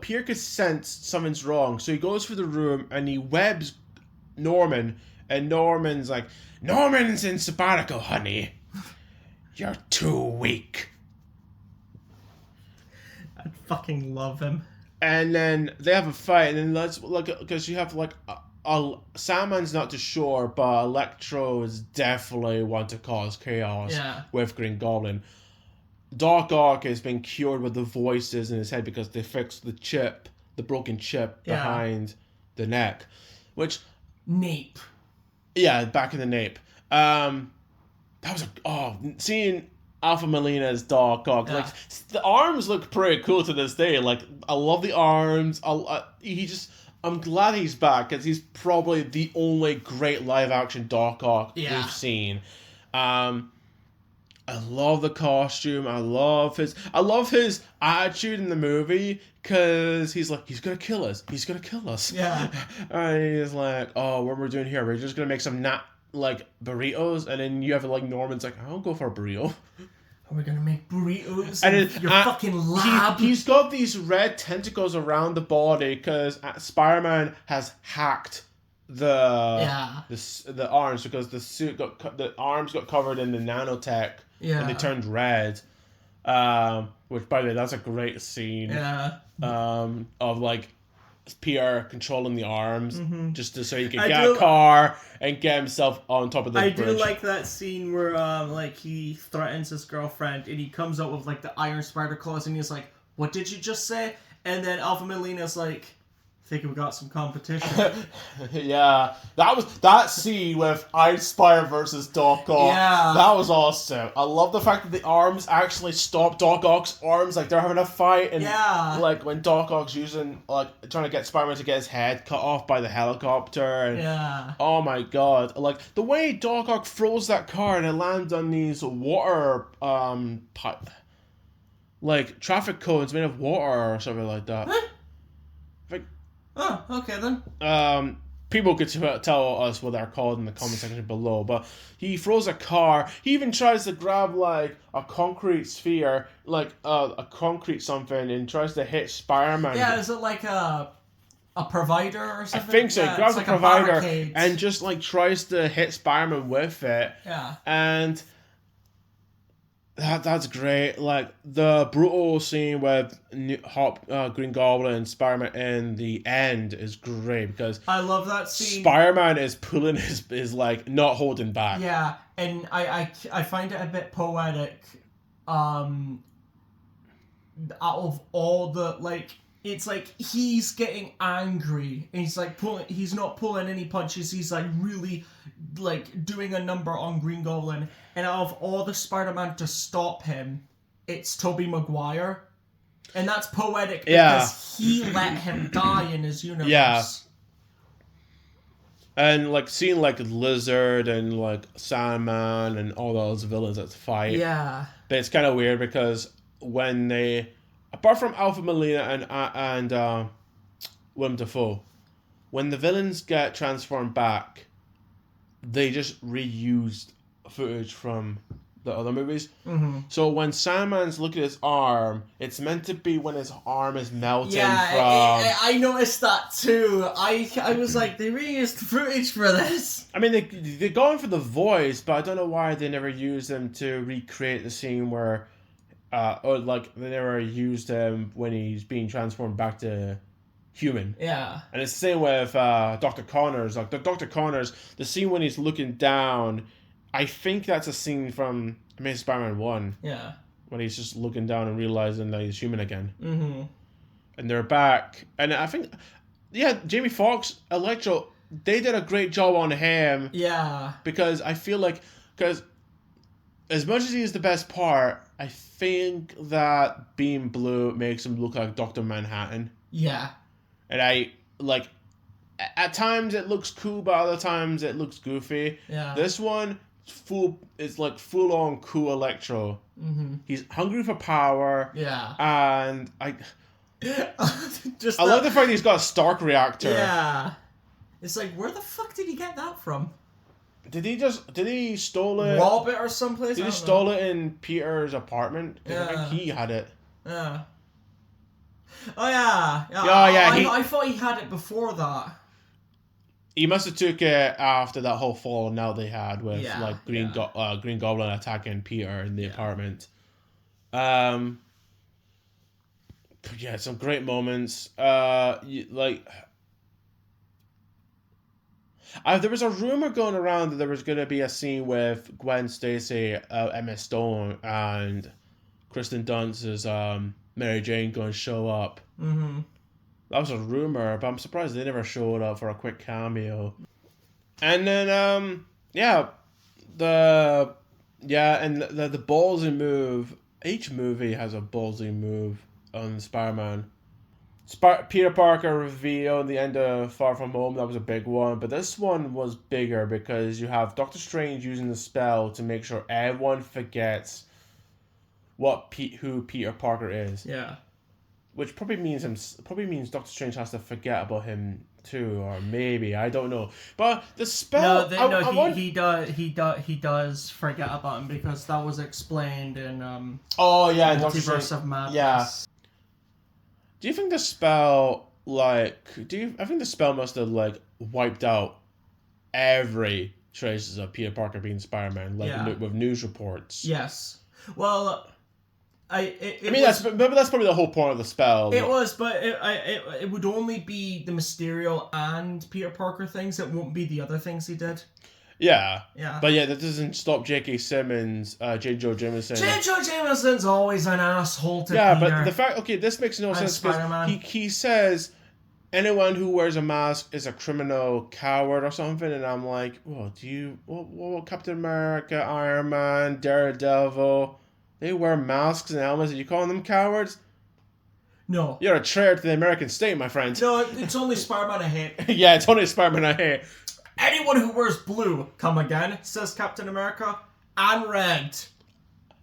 Peter could sense something's wrong, so he goes through the room and he webs Norman, and Norman's like, "Norman's in sabbatical, honey. You're too weak." I fucking love him. And then they have a fight, and then let's look because you have like. Sandman's not too sure, but Electro is definitely want to cause chaos with Green Goblin. Doc Ock has been cured with the voices in his head because they fixed the broken chip behind the neck, which nape. Yeah, back in the nape. That was seeing Alpha Molina's Doc Ock. Like the arms look pretty cool to this day. Like I love the arms. I'm glad he's back because he's probably the only great live action Doc Ock we've seen. I love the costume. I love his attitude in the movie because he's like, he's gonna kill us. He's gonna kill us. Yeah. And he's like, "Oh, what we're doing here? We're just gonna make some burritos." And then you have like Norman's like, "I'll go for a burrito." Are we gonna make burritos in your fucking lab? He's got these red tentacles around the body because Spider-Man has hacked the arms because the arms got covered in the nanotech and they turned red. Which, by the way, that's a great scene. Yeah. Of like Pierre controlling the arms just so he can get a car and get himself on top of the bridge. I do like that scene where he threatens his girlfriend and he comes out with like the iron spider claws and he's like, "What did you just say?" And then Alpha Molina's like, think we got some competition. Yeah, that scene with Iron Spider versus Doc Ock. Yeah, that was awesome. I love the fact that the arms actually stop Doc Ock's arms, like they're having a fight, and like when Doc Ock's using trying to get Spider-Man to get his head cut off by the helicopter. And, oh my god, like the way Doc Ock throws that car and it lands on these water like traffic cones made of water or something like that. Huh? Oh, okay then. People could tell us what they're called in the comment section below, but he throws a car. He even tries to grab like a concrete sphere, like a concrete something, and tries to hit Spider-Man. Yeah, is it like a provider or something? I think so. Yeah, he grabs like a provider and just like tries to hit Spider-Man with it. Yeah. And that's great. Like the brutal scene with Green Goblin and Spider-Man in the end is great because I love that scene. Spider-Man is pulling his like not holding back. Yeah, and I find it a bit poetic. Out of all the like, it's like he's getting angry and he's like he's not pulling any punches. He's like really like doing a number on Green Goblin. And out of all the Spider-Man to stop him, it's Tobey Maguire. And that's poetic because he let him die in his universe. Yeah. And like seeing like Lizard and like Sandman and all those villains that fight. Yeah. But it's kind of weird because when they, apart from Alpha Molina and Willem Dafoe, when the villains get transformed back, they just reused footage from the other movies. Mm-hmm. So when Sandman's looking at his arm, it's meant to be when his arm is melting from... I noticed that too. I was like, they reused footage for this. I mean, they're going for the voice, but I don't know why they never used them to recreate the scene where... or like, they never used him when he's being transformed back to human. Yeah. And it's the same with Dr. Connors. Like, Dr. Connors, the scene when he's looking down... I think that's a scene from Amazing Spider-Man 1. Yeah. When he's just looking down and realizing that he's human again. Mm-hmm. And they're back. And I think, Jamie Foxx, Electro, they did a great job on him. Yeah. Because I feel like, because as much as he is the best part, I think that being blue makes him look like Dr. Manhattan. Yeah. And at times it looks cool, but other times it looks goofy. Yeah. This one... it's like full on cool Electro. Mm-hmm. He's hungry for power. Yeah. And I just love the fact he's got a Stark reactor. Yeah. It's like, where the fuck did he get that from? Did he stole it? Rob it or someplace? Did he stole it in Peter's apartment? Yeah. I think he had it. Yeah. Oh yeah. I thought he had it before that. He must have took it after that whole falling out they had with Green Goblin attacking Peter in the apartment. Yeah, some great moments. There was a rumor going around that there was going to be a scene with Gwen Stacy, Emma Stone, and Kristen Dunst's Mary Jane going to show up. Mm-hmm. That was a rumor, but I'm surprised they never showed up for a quick cameo. And then, the ballsy move. Each movie has a ballsy move on Spider-Man. Peter Parker reveal in the end of Far From Home, that was a big one. But this one was bigger because you have Doctor Strange using the spell to make sure everyone forgets who Peter Parker is. Yeah. Which probably means Doctor Strange has to forget about him too, or maybe, I don't know. But the spell, he does forget about him because that was explained in Multiverse of Madness. Yeah. Do you think the spell I think the spell must have wiped out every traces of Peter Parker being Spider-Man, with news reports. Yes. Well. That's probably the whole point of the spell. It was, but it would only be the Mysterio and Peter Parker things. It won't be the other things he did. Yeah. Yeah. But that doesn't stop J.K. Simmons, J. Jonah Jameson. J. Jonah Jameson's always an asshole to Peter. Yeah, but the fact, this makes no sense because he says anyone who wears a mask is a criminal, coward, or something. And I'm like, well, Captain America, Iron Man, Daredevil, they wear masks and helmets, and you calling them cowards? No. You're a traitor to the American state, my friend. No, it's only Spider-Man I hate. Yeah, it's only Spider-Man I hate. Anyone who wears blue, come again, says Captain America, and red.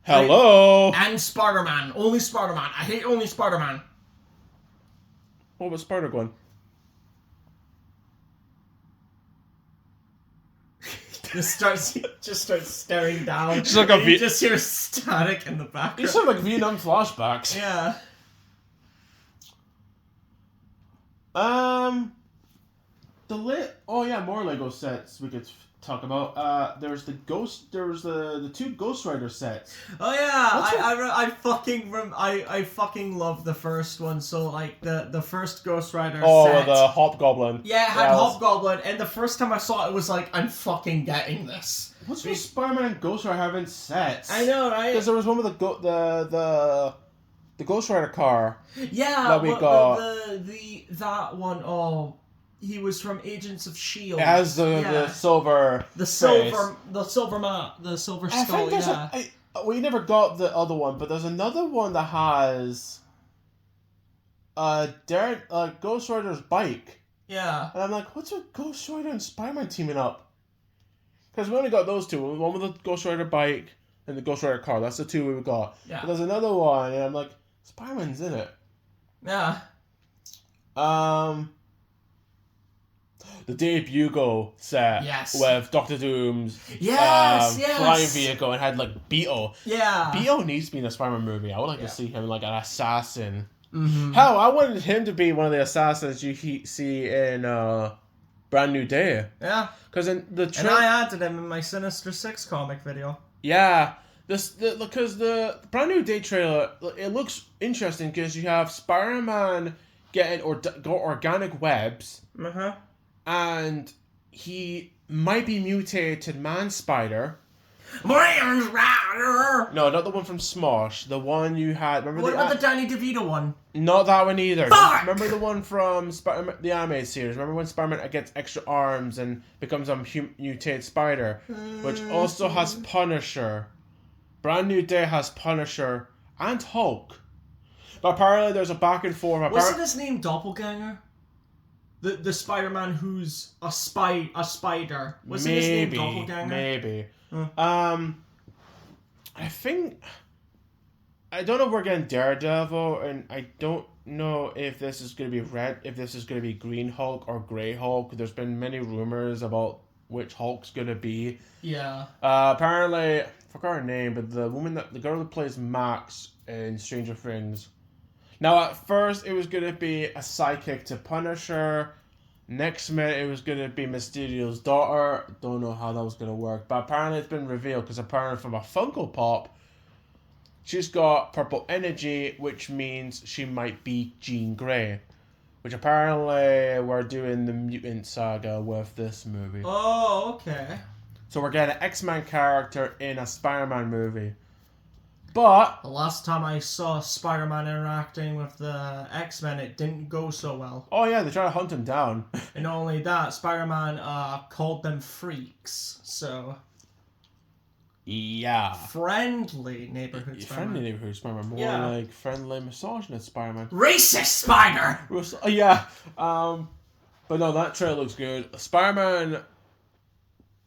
Hello. And Spider-Man. Only Spider-Man. I hate only Spider-Man. What was Spider-Gwen? just starts staring down. Just like you just hear static in the background. You sound like Vietnam flashbacks. Yeah. More Lego sets we could talk about. There's the two Ghost Rider sets. Oh yeah, I fucking love the first one. So like the first Ghost Rider set. Oh, the Hobgoblin. Yeah, it had Hobgoblin, and the first time I saw it, it was like, I'm fucking getting this. What's with Spider-Man and Ghost Rider having sets? I know, right? Because there was one with the Ghost Rider car. Yeah, that we got. That one. Oh, he was from Agents of S.H.I.E.L.D. It has the silver. The silver skull. Yeah. We never got the other one, but there's another one that has Ghost Rider's bike. Yeah. And I'm like, what's with Ghost Rider and Spider-Man teaming up? Because we only got those two. One with the Ghost Rider bike and the Ghost Rider car. That's the two we got. Yeah. But there's another one, and I'm like, Spider-Man's in it. Yeah. The Dave Bugle set with Doctor Doom's flying vehicle and had like Beetle. Yeah. Beetle needs to be in a Spider-Man movie. I would like to see him like an assassin. Mm-hmm. Hell, I wanted him to be one of the assassins you see in Brand New Day. Yeah. Because in the and I added him in my Sinister Six comic video. Yeah. Because the Brand New Day trailer, it looks interesting because you have Spider-Man getting organic webs. Uh-huh. And he might be mutated Man-Spider. No, not the one from Smosh. The one you had. Remember what about the Danny DeVito one? Not that one either. Fuck! Remember the one from the anime series? Remember when Spider-Man gets extra arms and becomes a mutated spider? Which also has Punisher. Brand New Day has Punisher and Hulk. But apparently there's a back and forth. Wasn't his name Doppelganger? The Spider-Man who's a spider. Wasn't his name Doppelganger? Maybe. I think... I don't know if we're getting Daredevil, and I don't know if this is going to be Green Hulk or Grey Hulk. There's been many rumors about which Hulk's going to be. Yeah. Apparently, I forgot her name, but the girl that plays Max in Stranger Things. Now, at first, it was going to be a sidekick to Punisher. Next minute, it was going to be Mysterio's daughter. Don't know how that was going to work. But apparently, it's been revealed, because apparently from a Funko Pop, she's got purple energy, which means she might be Jean Grey. Which apparently, we're doing the mutant saga with this movie. Oh, okay. So we're getting an X-Men character in a Spider-Man movie. But the last time I saw Spider-Man interacting with the X-Men, it didn't go so well. Oh yeah, they try to hunt him down. And not only that, Spider-Man called them freaks. So yeah, friendly neighborhood Spider-Man. Friendly neighborhood Spider-Man, more like friendly misogynist Spider-Man. Racist Spider. Yeah, but no, that trailer looks good. Spider-Man.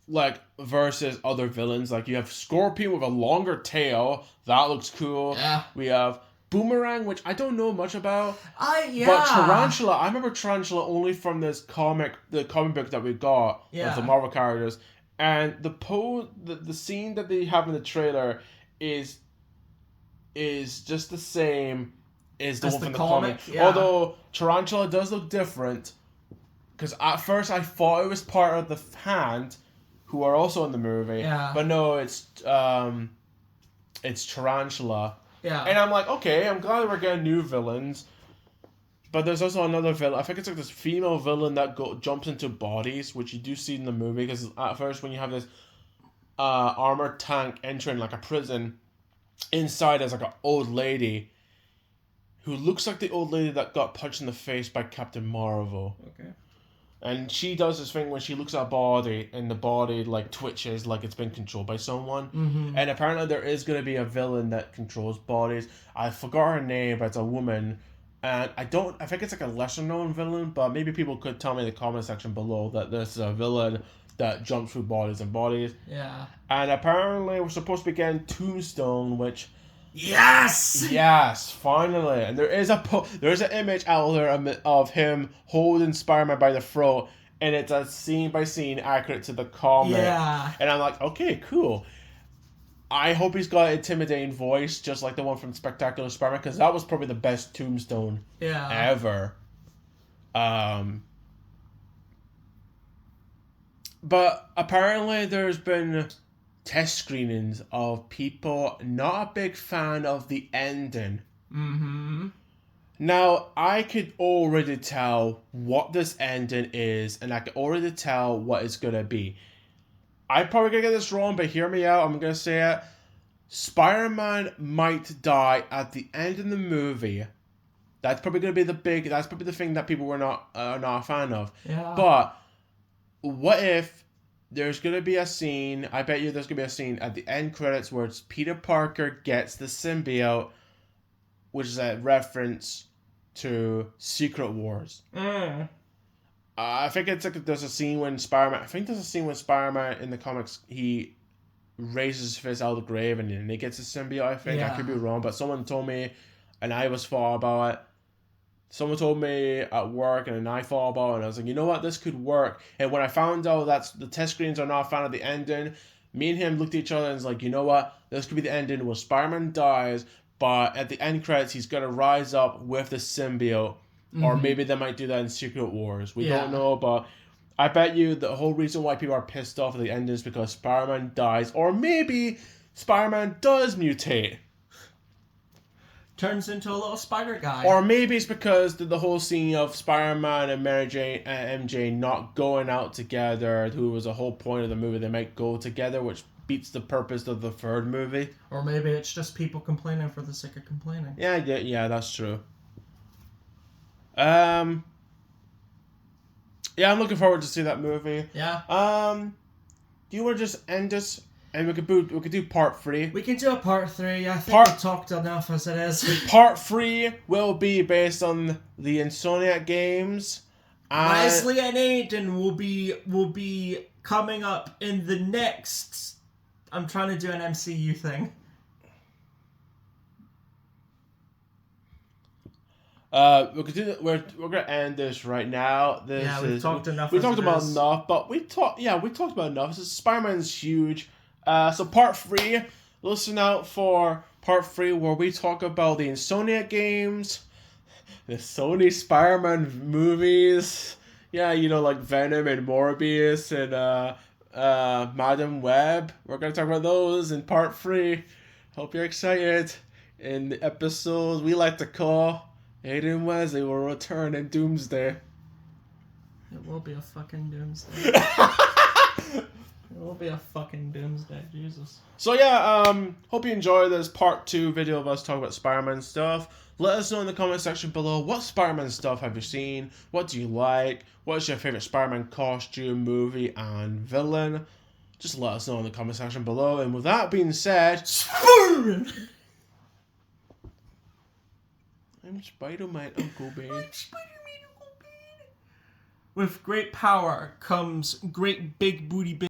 Like, versus other villains. Like, you have Scorpion with a longer tail. That looks cool. Yeah. We have Boomerang, which I don't know much about. Yeah. But Tarantula, I remember Tarantula only from the comic book that we got. Of the Marvel characters. And the scene that they have in the trailer is just the same as the one from the comic. Yeah. Although, Tarantula does look different. Because at first I thought it was part of the Hand, who are also in the movie. Yeah. But no, it's Tarantula. Yeah. And I'm like, okay, I'm glad we're getting new villains. But there's also another villain. I think it's like this female villain that jumps into bodies, which you do see in the movie. Because at first, when you have this armored tank entering like a prison, inside is like an old lady who looks like the old lady that got punched in the face by Captain Marvel. Okay. And she does this thing when she looks at a body, and the body, like, twitches like it's been controlled by someone. Mm-hmm. And apparently there is going to be a villain that controls bodies. I forgot her name, but it's a woman. And I think it's like a lesser-known villain, but maybe people could tell me in the comment section below that this is a villain that jumps through bodies and bodies. Yeah. And apparently we're supposed to be getting Tombstone, which... Yes! Yes, finally. And there is an image out there of him holding Spider-Man by the throat, and it's a scene-by-scene accurate to the comic. Yeah. And I'm like, okay, cool. I hope he's got an intimidating voice, just like the one from Spectacular Spider-Man, because that was probably the best Tombstone ever. But apparently there's been test screenings of people not a big fan of the ending. Mm-hmm. Now, I could already tell what this ending is, and I could already tell what it's going to be. I'm probably going to get this wrong, but hear me out. I'm going to say it. Spider-Man might die at the end of the movie. That's probably going to be that's probably the thing that people were not a fan of. Yeah. But what if there's going to be a scene, I bet you there's going to be a scene at the end credits where it's Peter Parker gets the symbiote, which is a reference to Secret Wars. I think it's like there's a scene when Spider-Man in the comics, he raises his fist out of the grave and he gets a symbiote, I think. I could be wrong, but someone told me, and I was thought about it. Someone told me at work, and then I thought about it, and I was like, you know what, this could work. And when I found out that the test screens are not a fan of the ending, me and him looked at each other and was like, you know what, this could be the ending where Spider-Man dies, but at the end credits, he's going to rise up with the symbiote. Mm-hmm. Or maybe they might do that in Secret Wars. We don't know, but I bet you the whole reason why people are pissed off at the ending is because Spider-Man dies, or maybe Spider-Man does mutate. Turns into a little spider guy. Or maybe it's because the whole scene of Spider-Man and Mary Jane and MJ not going out together, who was the whole point of the movie, they might go together, which beats the purpose of the third movie. Or maybe it's just people complaining for the sake of complaining. Yeah, that's true. Yeah, I'm looking forward to see that movie. Yeah. Do you want to just end this? And we could do part 3. We can do a part 3. I think we've talked enough as it is. Part 3 will be based on the Insomniac games. Wesley and Aiden will be coming up in the next. I'm trying to do an MCU thing. We're gonna end this right now. We've talked enough. We talked about enough, but we talked about enough. Spider-Man's huge. So part 3, listen out for part 3 where we talk about the Insomniac games, the Sony Spider-Man movies. Yeah, like Venom and Morbius and Madam Web. We're gonna talk about those in part 3. Hope you're excited. In the episodes we like to call Aiden and Wesley will return in Doomsday. It will be a fucking Doomsday. It will be a fucking Doomsday, Jesus. So yeah, hope you enjoy this part 2 video of us talking about Spider-Man stuff. Let us know in the comment section below, what Spider-Man stuff have you seen? What do you like? What's your favorite Spider-Man costume, movie, and villain? Just let us know in the comment section below. And with that being said, Spider-Man! I'm Spider-Man, Uncle Ben. I'm Spider-Man, Uncle Ben. With great power comes great big booty